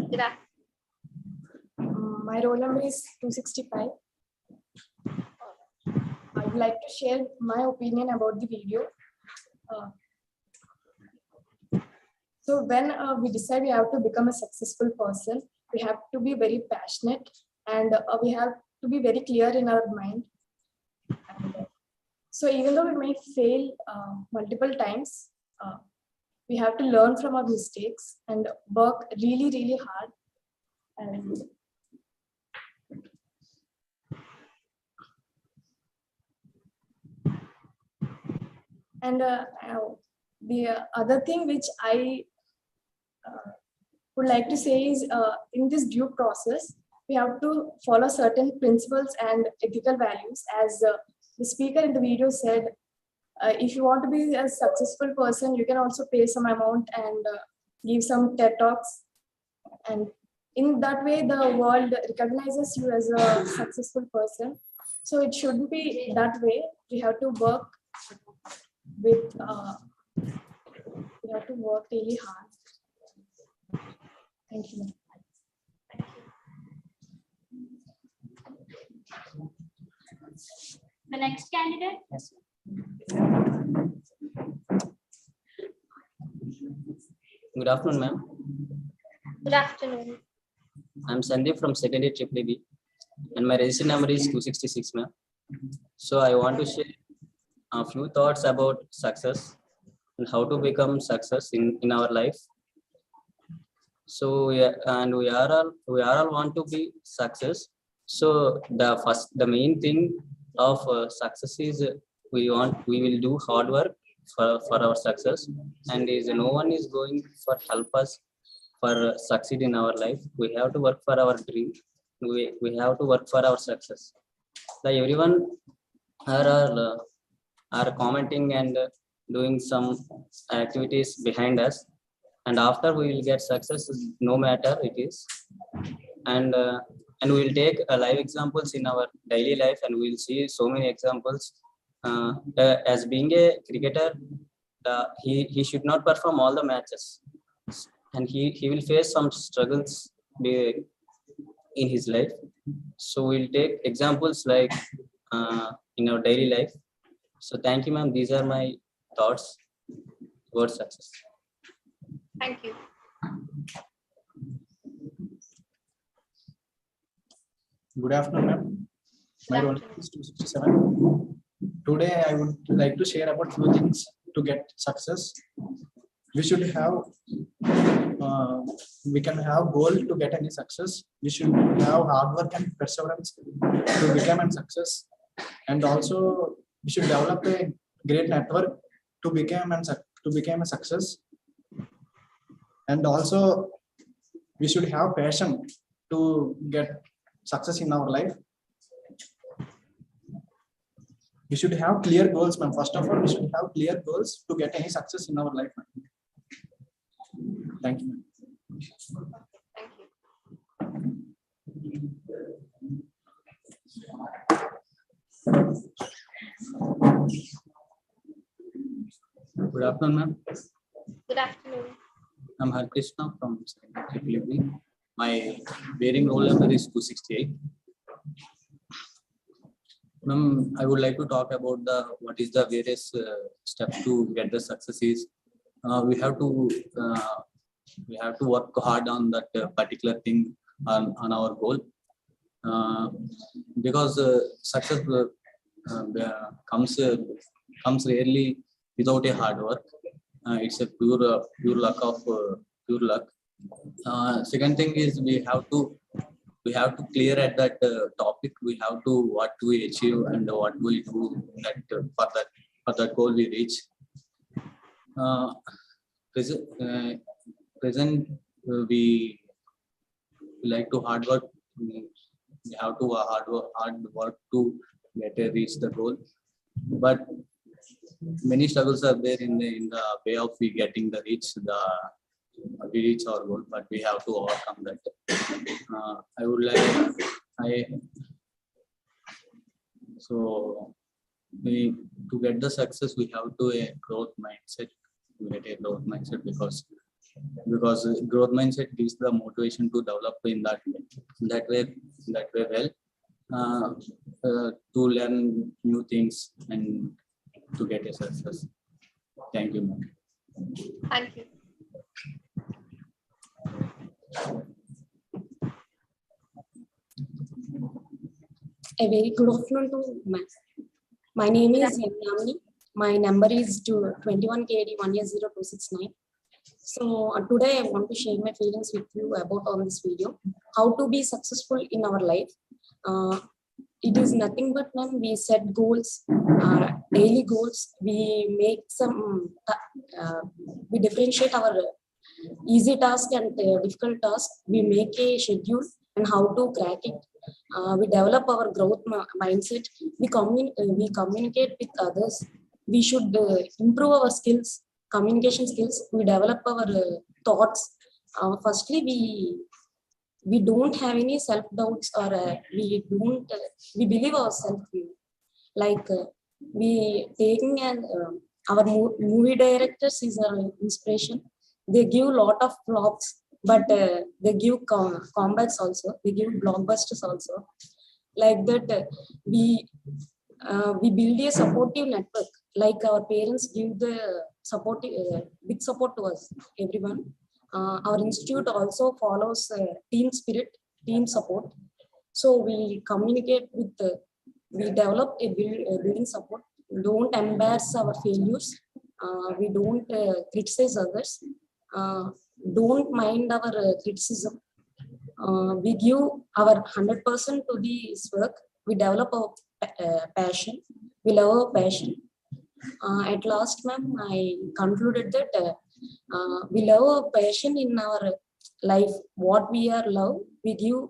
Good afternoon. My roll number is 265. I would like to share my opinion about the video. So when we decide we have to become a successful person, we have to be very passionate and we have to be very clear in our mind. And, so even though we may fail multiple times, we have to learn from our mistakes and work really, really hard. And the other thing which I would like to say is in this due process, we have to follow certain principles and ethical values. As the speaker in the video said, if you want to be a successful person, you can also pay some amount and give some TED Talks. And in that way, the world recognizes you as a successful person. So it shouldn't be that way. We have to work with, we have to work really hard. Thank you. The next candidate. Yes. Good afternoon, ma'am. Good afternoon. I'm Sandeep from second year EEE, and my register number is 266, ma'am. So I want to share a few thoughts about success and how to become success in our life. So we are all want to be success. So the main thing of success is we will do hard work for our success, and is no one is going for help us for succeed in our life. We have to work for our dream. We have to work for our success. Like everyone are commenting and doing some activities behind us, and after we will get success no matter it is, and we will take live examples in our daily life, and we will see so many examples. As being a cricketer, he should not perform all the matches, and he will face some struggles in his life. So we'll take examples like in our daily life. So thank you, ma'am. These are my thoughts towards success. Thank you. Good afternoon, ma'am. My roll is 267. Today, I would like to share about few things to get success. We should have, we can have goal to get any success. We should have hard work and perseverance to become a success. And also, we should develop a great network to become a success. And also, we should have passion to get success in our life. We should have clear goals, ma'am. First of all, we should have clear goals to get any success in our life, ma'am. Thank you. Good afternoon, ma'am. Good afternoon. I'm Krishna from EEE. My bearing roll number is 268. Ma'am, I would like to talk about what is the various steps to get the successes. We have to work hard on that particular thing on our goal, because success comes rarely without a hard work. It's a pure luck of pure luck. Second thing is we have to clear at that topic. We have to what we achieve and what we do that for that goal we reach. Present we like to hard work. We have to hard work to reach the goal, but many struggles are there in the way of we getting we reach our goal, but we have to overcome that. To get the success, we have to a growth mindset. To get a growth mindset because growth mindset gives the motivation to develop in that way well, to learn new things and to get a success. Thank you, ma'am. Thank you. A very good afternoon to my name is Yamini. My number is 21 KD 180269. So today I want to share my feelings with you about on this video. How to be successful in our life. It is nothing but when we set goals, daily goals. We make some, we differentiate our easy task and difficult task. We make a schedule and how to crack it. We develop our growth mindset. We communicate with others. We should improve our skills, communication skills. We develop our thoughts. Firstly, we don't have any self doubts, or we believe ourselves. Like we taking an our movie directors is our inspiration. They give lot of flops, but they give comebacks also. They give blockbusters also. Like that, we build a supportive network. Like our parents give the supportive big support to us, everyone. Our institute also follows team spirit, team support. So we communicate with, we develop a building support. Don't embarrass our failures. We don't criticize others. Don't mind our criticism. We give our 100% to this work. We develop our passion. We love our passion. At last, ma'am, I concluded that we love our passion in our life. What we are love, we give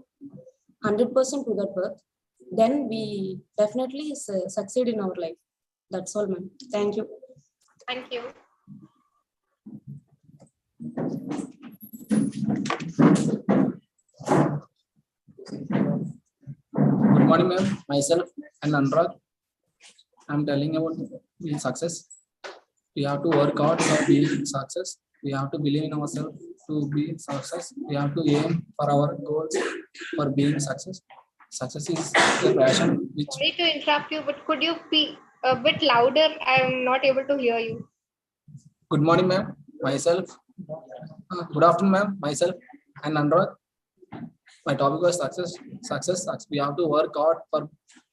100% to that work. Then we definitely succeed in our life. That's all, ma'am. Thank you. Thank you. Good morning, ma'am. Myself and Anurag. I'm telling about being success. We have to work hard for being success. We have to believe in ourselves to be success. We have to aim for our goals for being success. Success is a passion which. Sorry to interrupt you, but could you be a bit louder? I'm not able to hear you. Good morning, ma'am. Myself. Good afternoon, ma'am. Myself and Anurag. My topic was success. Success. We have to work hard for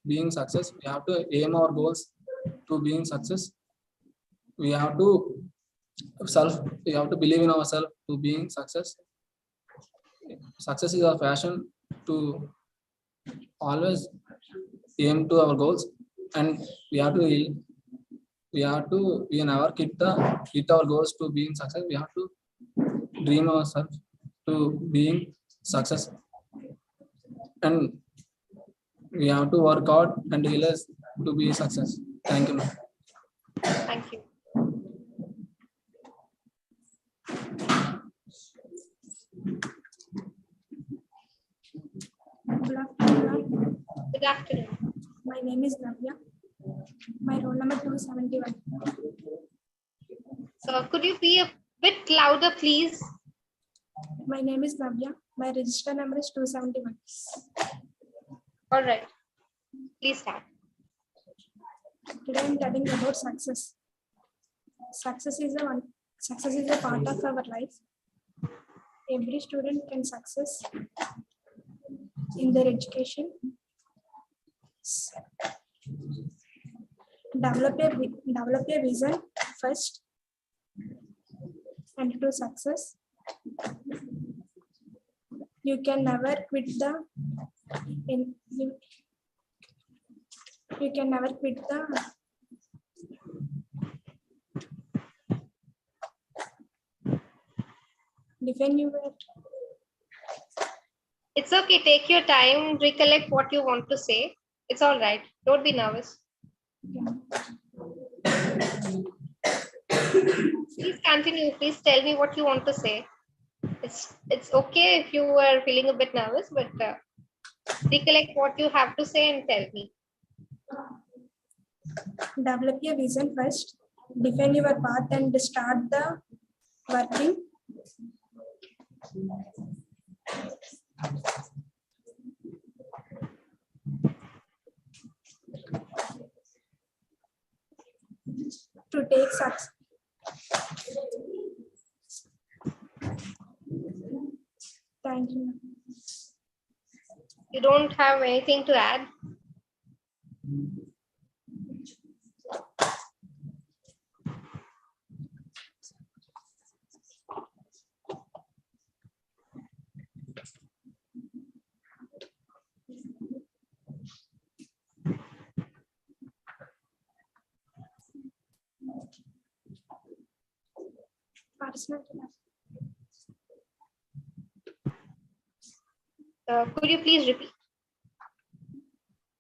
being success. We have to aim our goals to being success. We have to believe in ourselves to being success. Success is our passion to always aim to our goals, and we never hit our goals to being success. We have to dream ourselves to being success, and we have to work hard and realize to be success. Thank you, ma'am. Thank you. Good afternoon. Good afternoon. My name is Navya. My roll number 271. So could you be a bit louder, please? My name is Navya. My register number is 271. All right. Please start. Today I'm telling about success. Success is a part of our life. Every student can success in their education. Develop a vision first, and to success, you can never quit the define your. It's okay. Take your time. Recollect what you want to say. It's all right. Don't be nervous. Please continue. Please tell me what you want to say. It's okay if you are feeling a bit nervous, but recollect what you have to say and tell me. Develop your vision first, define your path, and start the working. To take success. Thank you. You don't have anything to add? Could you please repeat?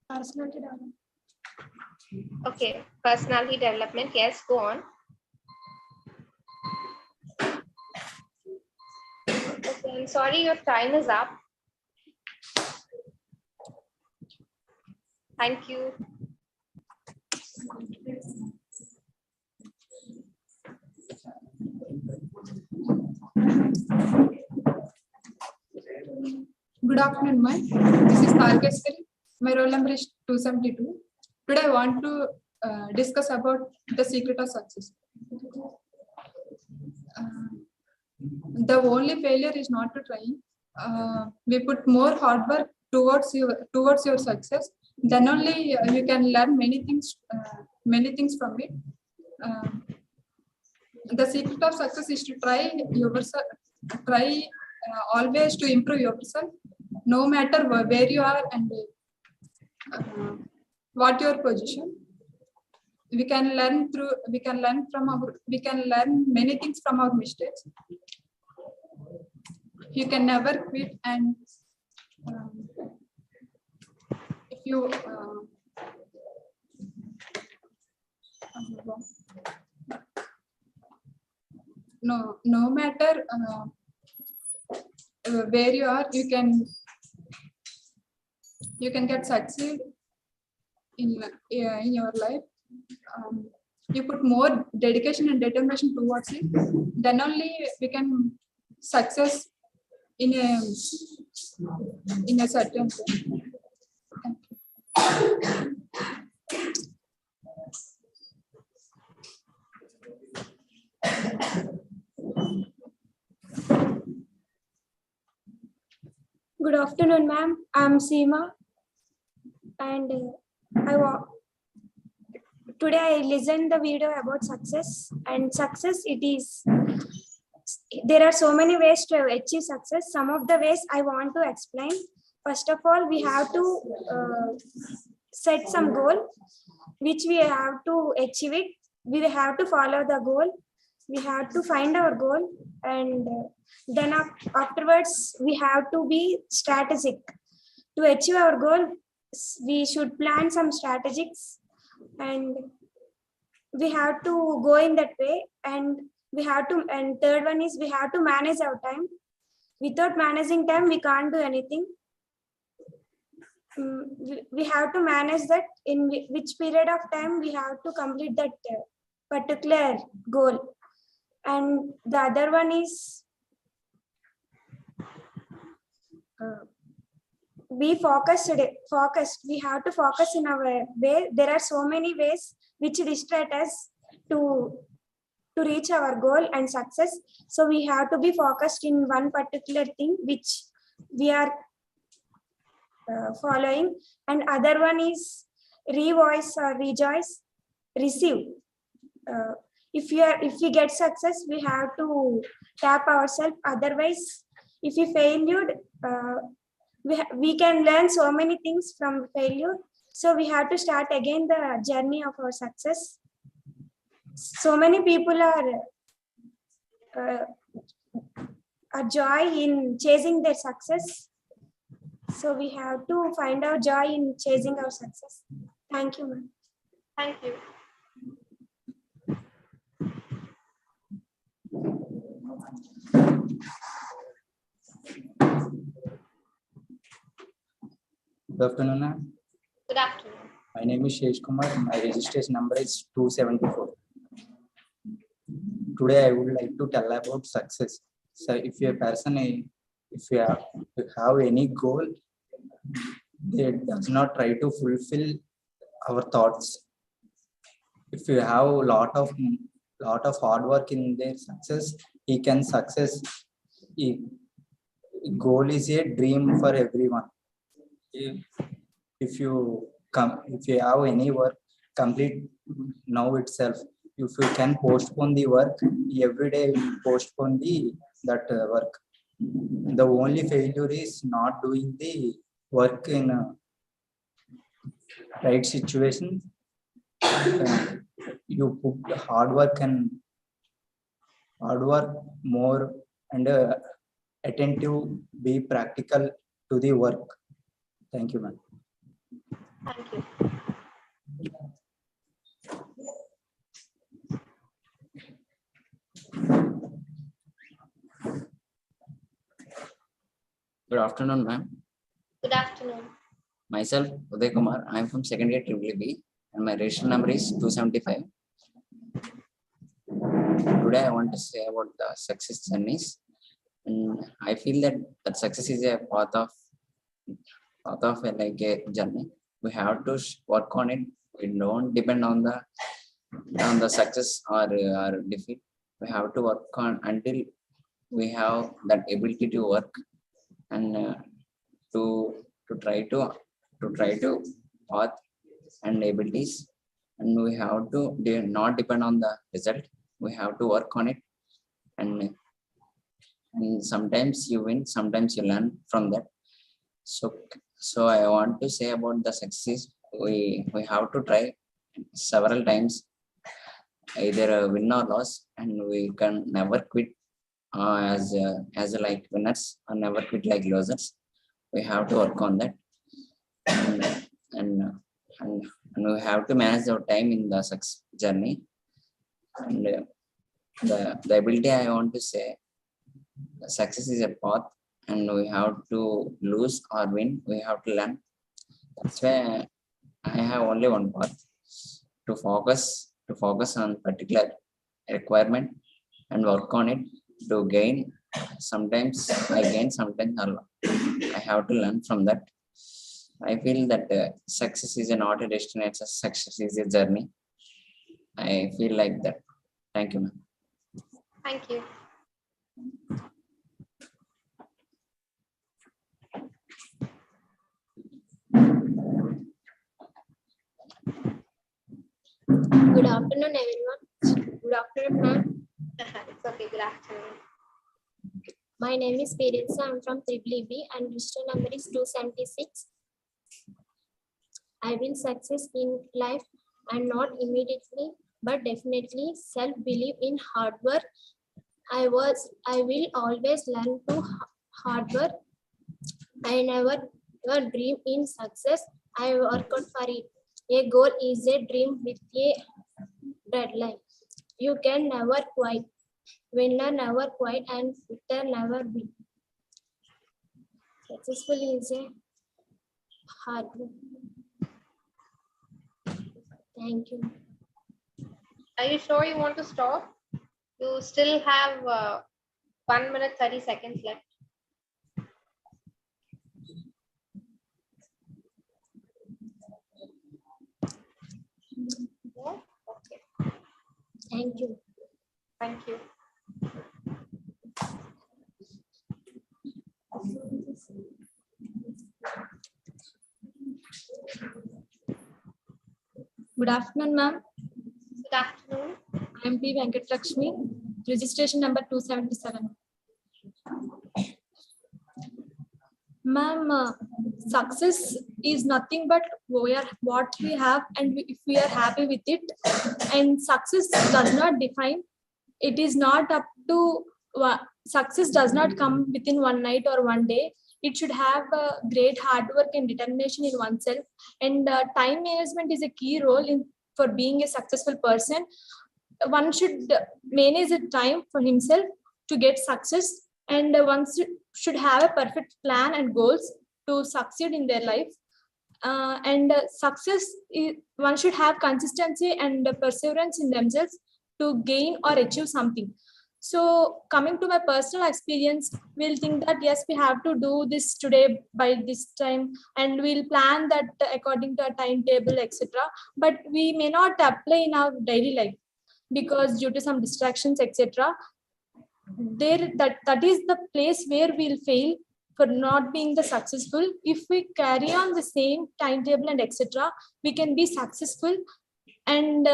Personality development. Okay, personality development. Yes, go on. Okay, I'm sorry, your time is up. Thank you. Good afternoon, ma'am. This is Tarkeshwari. My roll number is 272. Today, I want to discuss about the secret of success. The only failure is not to try. We put more hard work towards your success. Then only you can learn many things from it. The secret of success is to try yourself. Try always to improve yourself, no matter where you are and what your position. We can learn many things from our mistakes. You can never quit, and if you no matter where you are, you can get succeed in your life. You put more dedication and determination towards it, then only we can success in a certain way. Good afternoon, ma'am. I'm Seema, and today I listened the video about success. And success, it is. There are so many ways to achieve success. Some of the ways I want to explain. First of all, we have to set some goal, which we have to achieve it. We have to follow the goal. We have to find our goal, and then afterwards we have to be strategic. To achieve our goal, we should plan some strategies, and we have to go in that way. And third one is we have to manage our time. Without managing time, we can't do anything. We have to manage that in which period of time we have to complete that particular goal. And the other one is be focused. We have to focus in our way. There are so many ways which distract us to reach our goal and success. So we have to be focused in one particular thing which we are following, and other one is revoice or rejoice, receive. If we get success, we have to tap ourselves. Otherwise, if we failed, we can learn so many things from failure. So we have to start again the journey of our success. So many people are joy in chasing their success. So we have to find our joy in chasing our success. Thank you, ma'am. Thank you. Good afternoon, ma'am. Good afternoon. My name is Shesh Kumar. My registration number is 274. Today, I would like to tell about success. So, if you have any goal, they does not try to fulfill our thoughts. If you have a lot of hard work in their success, he can success. Goal is a dream for everyone. If you have any work, complete now itself. If you can postpone the work, every day we postpone that work. The only failure is not doing the work in a right situation. You put hard work more, and attentive, be practical to the work. Thank you, ma'am. Thank you. Good afternoon, ma'am. Good afternoon. Myself, Uday Kumar. I am from second year EEE, and my registration number is 275. Today, I want to say about the success journeys. And I feel that success is a part of like a journey. We have to work on it. We don't depend on the success or defeat. We have to work on until we have that ability to work and to try to path and abilities, and we have to not depend on the result. We have to work on it, and sometimes you win, sometimes you learn from that. So I want to say about the success. We have to try several times, either a win or loss, and we can never quit as like winners, or never quit like losers. We have to work on that, and we have to manage our time in the success journey. And the ability I want to say, success is a path, and we have to lose or win. We have to learn. That's why I have only one path: to focus on particular requirement and work on it to gain. Sometimes I gain, sometimes I have to learn from that. I feel that success is not a destination, success is a journey. I feel like that. Thank you, ma'am. Thank you. Good afternoon, everyone. Good afternoon, ma'am. It's okay. Good afternoon. My name is Piritsa. I'm from EEE and register number is 276. I will success in life and not immediately, but definitely self-believe in hard work. I will always learn to hard work. I never dream in success. I work out for it. A goal is a dream with a deadline. You can never quit. Winner never quit and quitter never win. Successful is a hard work. Thank you. Are you sure you want to stop? You still have 1 minute 30 seconds left. Yeah? Okay. Thank you. Thank you. Good afternoon, ma'am. Good afternoon. I am P. Venkatrakshmi, registration number 277. Ma'am, success is nothing but what we have, and if we are happy with it. And success does not define. It is not up to success does not come within one night or one day. It should have great hard work and determination in oneself. And time management is a key role for being a successful person. One should manage the time for himself to get success, and one should have a perfect plan and goals to succeed in their life. Success is, one should have consistency and perseverance in themselves to gain or achieve something. So coming to my personal experience, we'll think that yes, we have to do this today by this time, and we'll plan that according to a timetable, etc. But we may not apply in our daily life because due to some distractions, etc. That is the place where we'll fail for not being the successful. If we carry on the same timetable and etc., we can be successful. And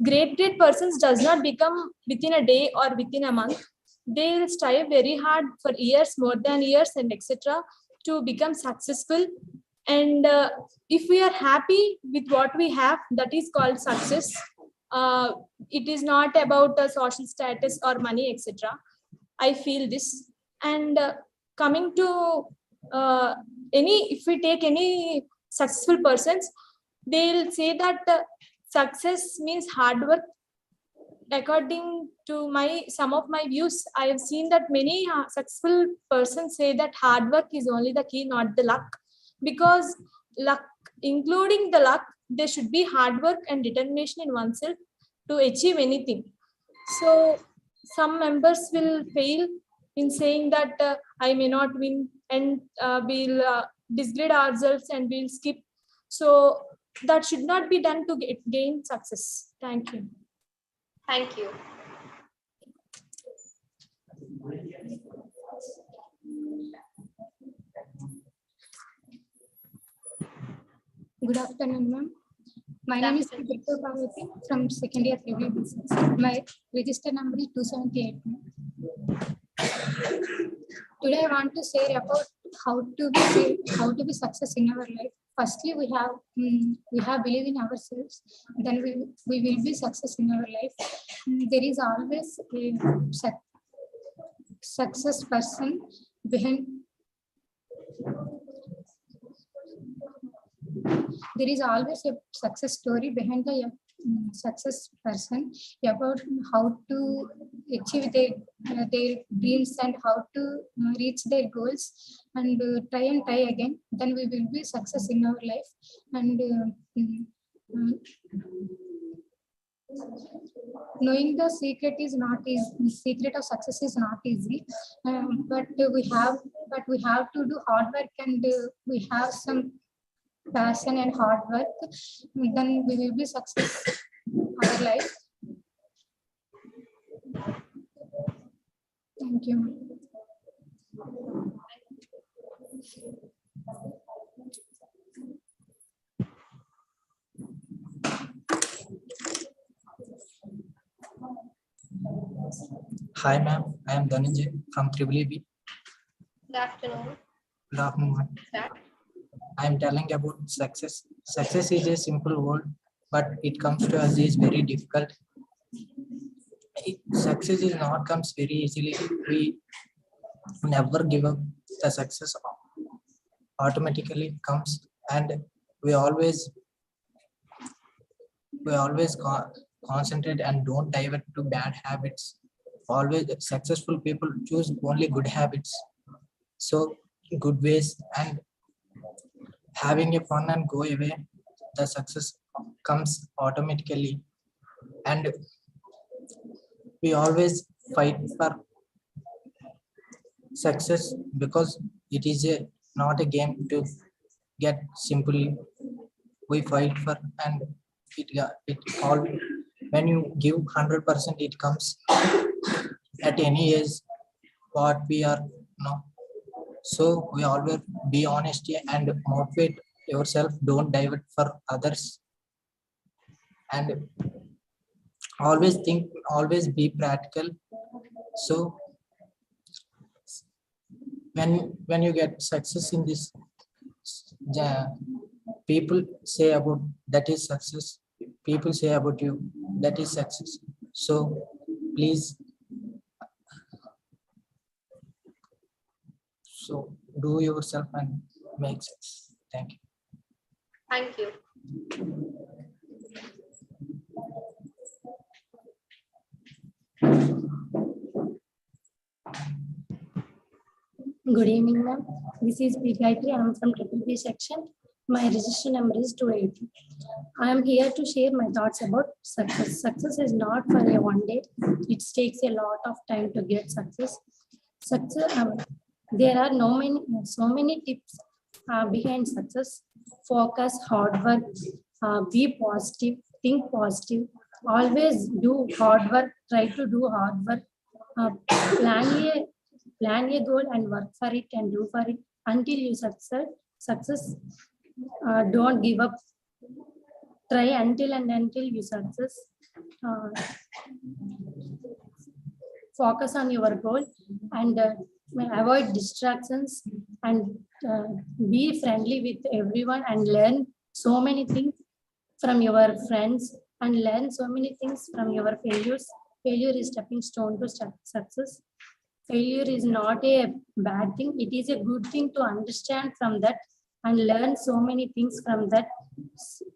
great persons does not become within a day or within a month. They will strive very hard for years, more than years, and etc. to become successful. And if we are happy with what we have, that is called success. It is not about social status or money, etc. I feel this. And coming to if we take any successful persons, they'll say that success means hard work. According to some of my views, I have seen that many successful persons say that hard work is only the key, not the luck. Because luck, including the luck, there should be hard work and determination in oneself to achieve anything. So some members will fail in saying that I may not win, and we'll disgrade ourselves and we'll skip. So that should not be done to gain success. Thank you. Thank you. Good afternoon, ma'am. My name is Victor Parvati from second year EEE business. My register number is 278. Today I want to say about how to be success in our life. Firstly, we have believe in ourselves. Then we will be success in our life. There is always a success person behind. There is always a success story behind the success person about how to achieve their dreams and how to reach their goals, and try and try again. Then we will be success in our life. And knowing the secret is not easy. The secret of success is not easy, but we have to do hard work, and we have some passion and hard work. Then we will be success in our life. Thank you. Hi, ma'am. I am Dhananjay from EEE. Good afternoon. Good afternoon. I am telling about success. Success is a simple word, but it comes to us is very difficult. Success is not comes very easily. We never give up. The success automatically comes, and we always concentrate and don't divert to bad habits. Always successful people choose only good habits. So good ways and having a fun and go away, the success comes automatically. And we always fight for success because it is not a game to get simply. We fight for, and it all when you give 100%, it comes at any age what we are now. So we always be honest and motivate yourself. Don't divert for others, and always be practical. So when you get success in this, people say about that is success. People say about you that is success. So please, so do yourself and make sense. Thank you. Thank you. Good evening, ma'am. This is P. Gayatri. I am from BBB section. My registration number is 280. I am here to share my thoughts about success. Success is not for a one day. It takes a lot of time to get success. There are so many tips behind success. Focus, hard work, be positive, think positive. Always do hard work. Try to do hard work. Plan a goal and work for it and do for it until you success. Don't give up. Try until you success. Focus on your goal and avoid distractions and be friendly with everyone and learn so many things from your friends and learn so many things from your failures. Failure is stepping stone to success. Failure is not a bad thing. It is a good thing to understand from that and learn so many things from that.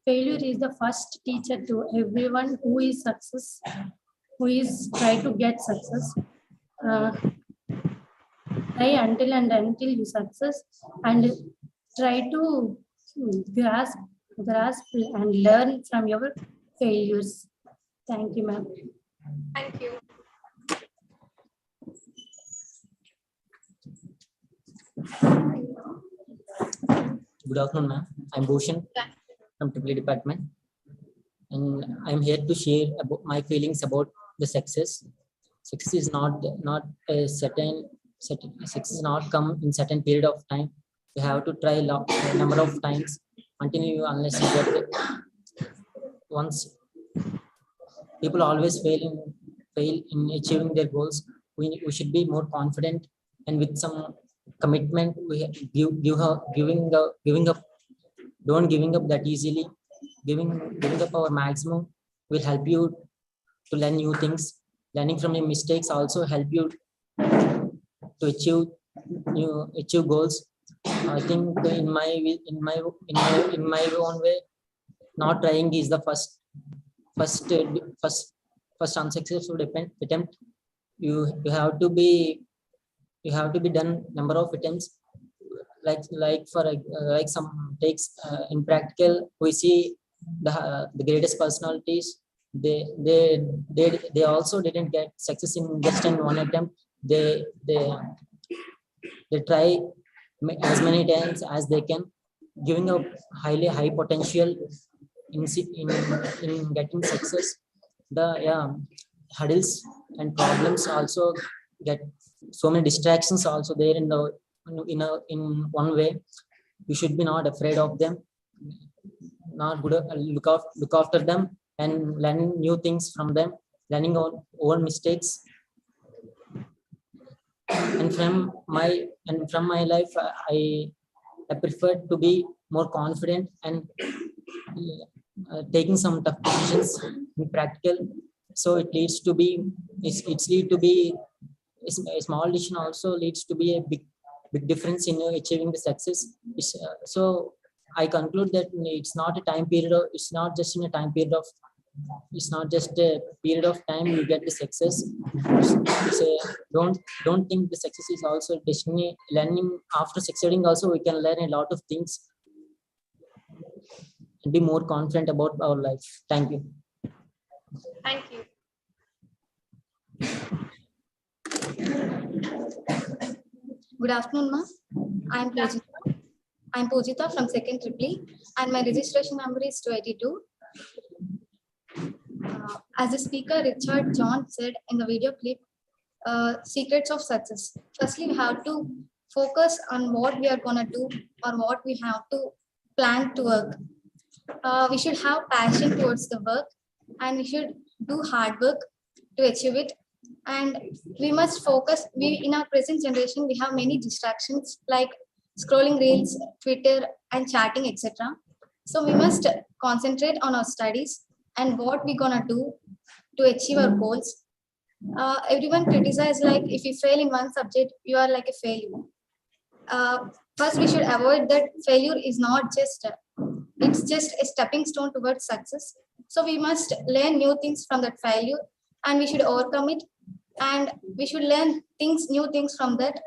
Failure is the first teacher to everyone who is success, who is try to get success. Try until you success and try to grasp and learn from your failures. Thank you, ma'am. Thank you. Good afternoon, ma'am. I'm Bhushan from EEE department, and I'm here to share about my feelings about the success. Success is not a certain success is not come in certain period of time. You have to try a number of times until you unless you get it. Once people always fail in achieving their goals, we should be more confident and with some commitment. We giving up. Don't giving up that easily. Giving up our maximum will help you to learn new things. Learning from your mistakes also help you to achieve goals. I think in my own way, not trying is the first unsuccessful attempt. You have to be done number of attempts, like some takes in practical. We see the greatest personalities, they also didn't get success in just in one attempt. They try as many times as they can, giving a high potential in getting success. The hurdles and problems also get so many distractions also there in one way. You should be not afraid of them, not good. Look after them and learning new things from them, learning our own mistakes. And from my life, I prefer to be more confident and taking some tough decisions in practical. So it leads to be a small decision also leads to be a big difference in achieving the success. So I conclude that it's not a time period of, it's not just a period of time you get the success. Don't think the success is also destiny. Learning after succeeding also, we can learn a lot of things and be more confident about our life. Thank you. Thank you. Good afternoon, ma'am. I'm Pujita from second EEE, and my registration number is 282. As the speaker Richard John said in the video clip, secrets of success. Firstly, we have to focus on what we are going to do or what we have to plan to work. We should have passion towards the work, and we should do hard work to achieve it. And we must focus. We in our present generation, we have many distractions like scrolling reels, Twitter, and chatting, etc. So we must concentrate on our studies and what we're gonna do to achieve our goals. Everyone criticize like if you fail in one subject, you are like a failure. First, we should avoid that failure is not just it's just a stepping stone towards success. So we must learn new things from that failure, and we should overcome it, and we should learn new things from that,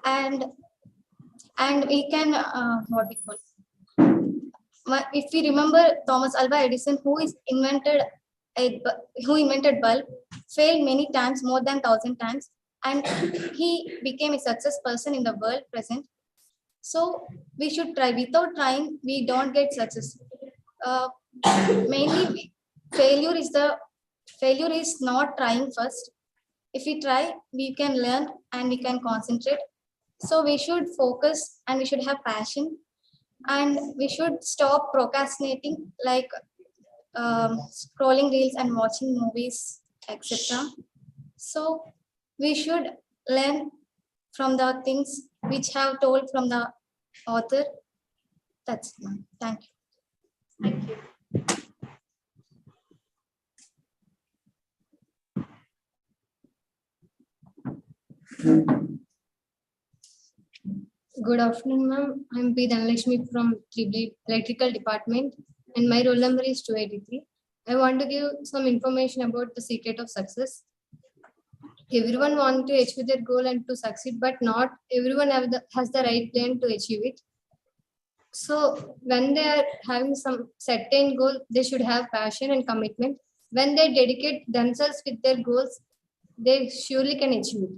and we can what we call. If we remember Thomas Alva Edison, who invented bulb, failed many times, more than 1,000 times, and he became a success person in the world present. So we should try. Without trying, we don't get success. Mainly, failure is not trying first. If we try, we can learn and we can concentrate. So we should focus and we should have passion, and we should stop procrastinating like scrolling reels and watching movies, etc. So we should learn from the things which have told from the author. That's it. Thank you. Thank you. Good afternoon, ma'am. I'm P. Dhanalakshmi from EEE Electrical Department, and my roll number is 283. I want to give some information about the secret of success. Everyone wants to achieve their goal and to succeed, but not everyone has the right plan to achieve it. So when they are having some certain goal, they should have passion and commitment. When they dedicate themselves with their goals, they surely can achieve it.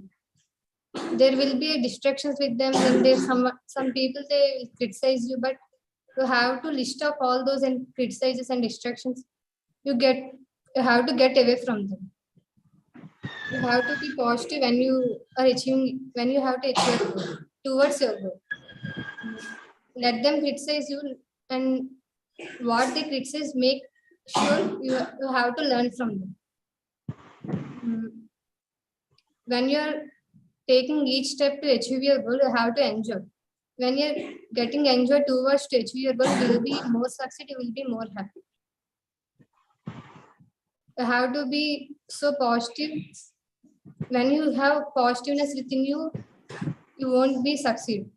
There will be distractions with them, and there's some people they will criticize you, but you have to list off all those and criticizes and distractions. You have to get away from them. You have to be positive when you are achieving, when you have to achieve your goal, towards your goal. Let them criticize you, and what they criticize, make sure you have to learn from them. When you are taking each step to achieve your goal, you have to enjoy. When you're getting enjoy towards to achieve your goal, you will be more successful, you will be more happy. You have to be so positive. When you have positiveness within you, you won't be succeed.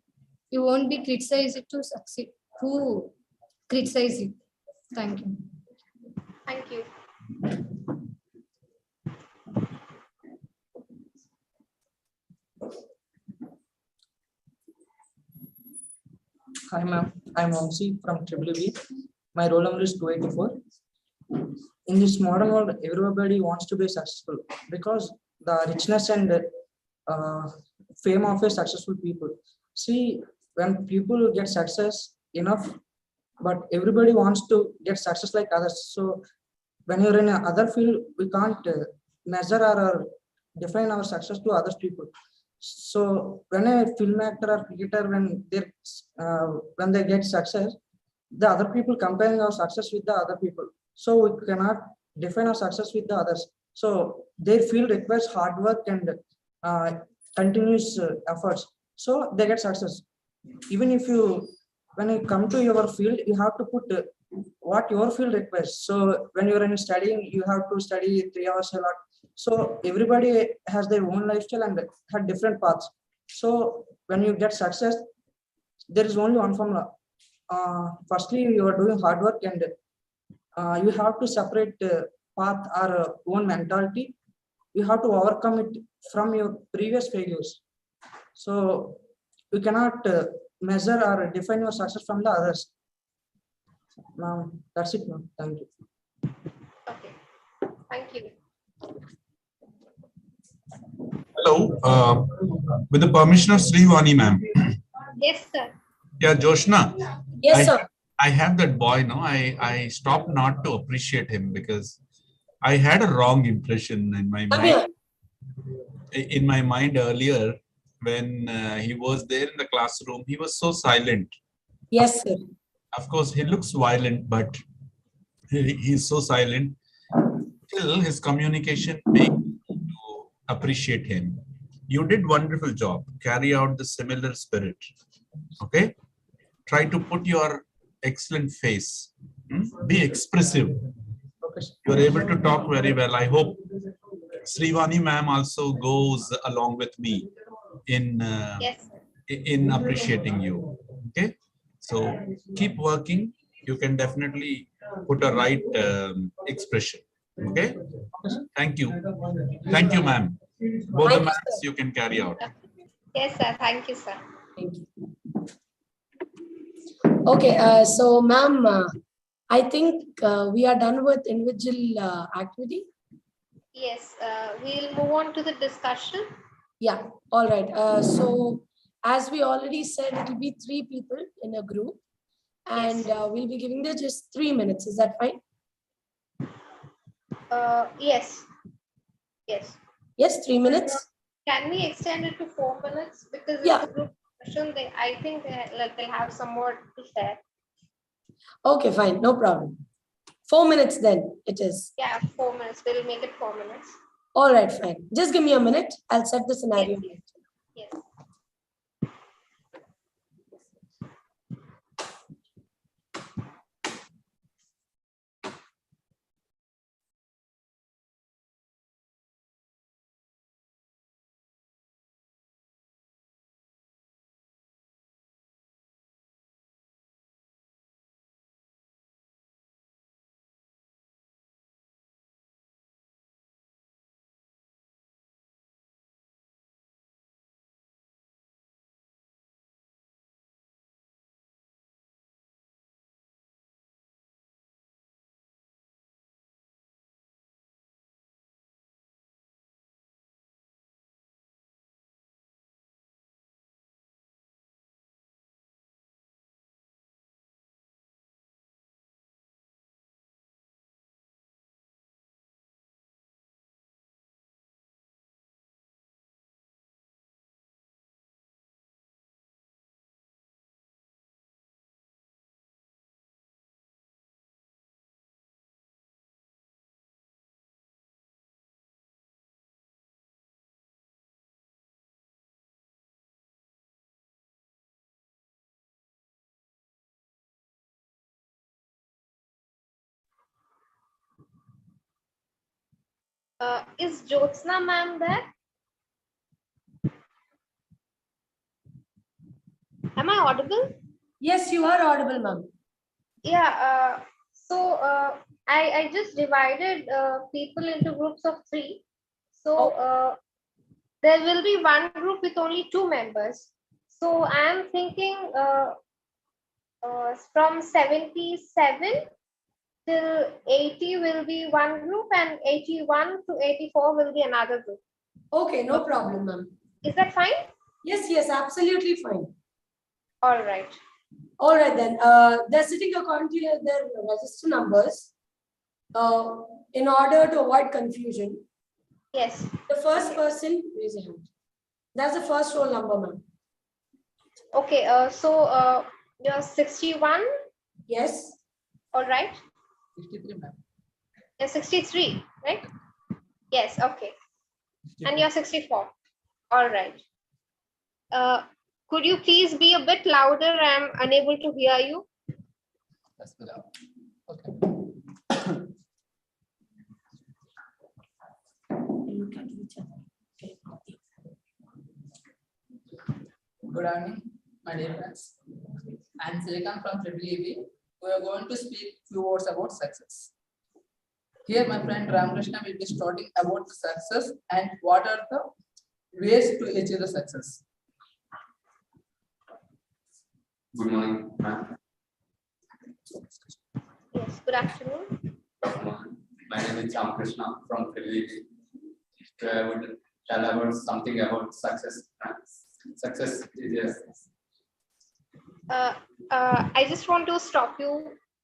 You won't be criticized to succeed. Who criticize you? Thank you. Thank you. Hi ma'am, I'm Vamsi from EEE. My roll number is 284. In this modern world, everybody wants to be successful because the richness and fame of a successful people. See, when people get success enough, but everybody wants to get success like others. So when you're in another field, we can't measure or define our success to other people. So when a film actor or cricketer, when they get success, the other people comparing our success with the other people. So we cannot define our success with the others. So their field requires hard work and continuous efforts. So they get success. Even if when you come to your field, you have to put what your field requires. So when you're in studying, you have to study 3 hours a lot. So everybody has their own lifestyle and had different paths. So when you get success, there is only one formula. Firstly, you are doing hard work, and you have to separate path or own mentality. You have to overcome it from your previous failures. So you cannot measure or define your success from the others. Now that's it. Now, thank you. Okay. Thank you. Hello, with the permission of Sri Vani ma'am. Yes, sir. Yeah, Joshna. Yes, I sir. I have that boy, no, I stopped not to appreciate him because I had a wrong impression in my mind. In my mind earlier, when he was there in the classroom, he was so silent. Yes, sir. Of course, he looks violent, but he's so silent. Still, his communication makes you to appreciate him. You did wonderful job. Carry out the similar spirit. Okay. Try to put your excellent face. Be expressive. You're able to talk very well. I hope Srivani ma'am also goes along with me in Yes. in appreciating you. Okay. So keep working. You can definitely put a right expression. Okay. Thank you. Thank you, ma'am. Both the ma'ams you can carry out. Yes, sir. Thank you, sir. Thank you. Okay, so ma'am, I think we are done with individual activity. Yes, we'll move on to the discussion. Yeah, all right. So as we already said, it will be 3 people in a group and we'll be giving them just 3 minutes. Is that fine? Yes. Yes. Yes, 3 minutes. Can we extend it to 4 minutes? Because it's a group discussion. I think they'll have some more to share. Okay, fine. No problem. 4 minutes then it is. Yeah, 4 minutes. We'll make it 4 minutes. All right, fine. Just give me a minute. I'll set the scenario. Yes. Is Jyotsna ma'am there? Am I audible? Yes, you are audible, ma'am. Yeah. I just divided people into groups of 3. So there will be one group with only 2 members. So I am thinking from 77 till 80 will be one group and 81 to 84 will be another group. Okay, no problem, ma'am. Is that fine? Yes, yes, absolutely fine. All right. All right then. They're sitting according to their register numbers in order to avoid confusion. Yes. The first person, raise your hand. That's the first roll number, ma'am. Okay. You're 61. Yes. All right. 63, ma'am. You're 63, right? Yes. Okay. And you're 64. All right. Could you please be a bit louder? I'm unable to hear you. That's below. Okay. Good evening, my dear friends. I'm Silicon from EEE. We are going to speak few words about success. Here, my friend Ramakrishna will be starting about the success and what are the ways to achieve the success. Good morning, ma'am. Yes, good afternoon. My name is Ramakrishna from EEE. I would tell about something about success. Success is I just want to stop you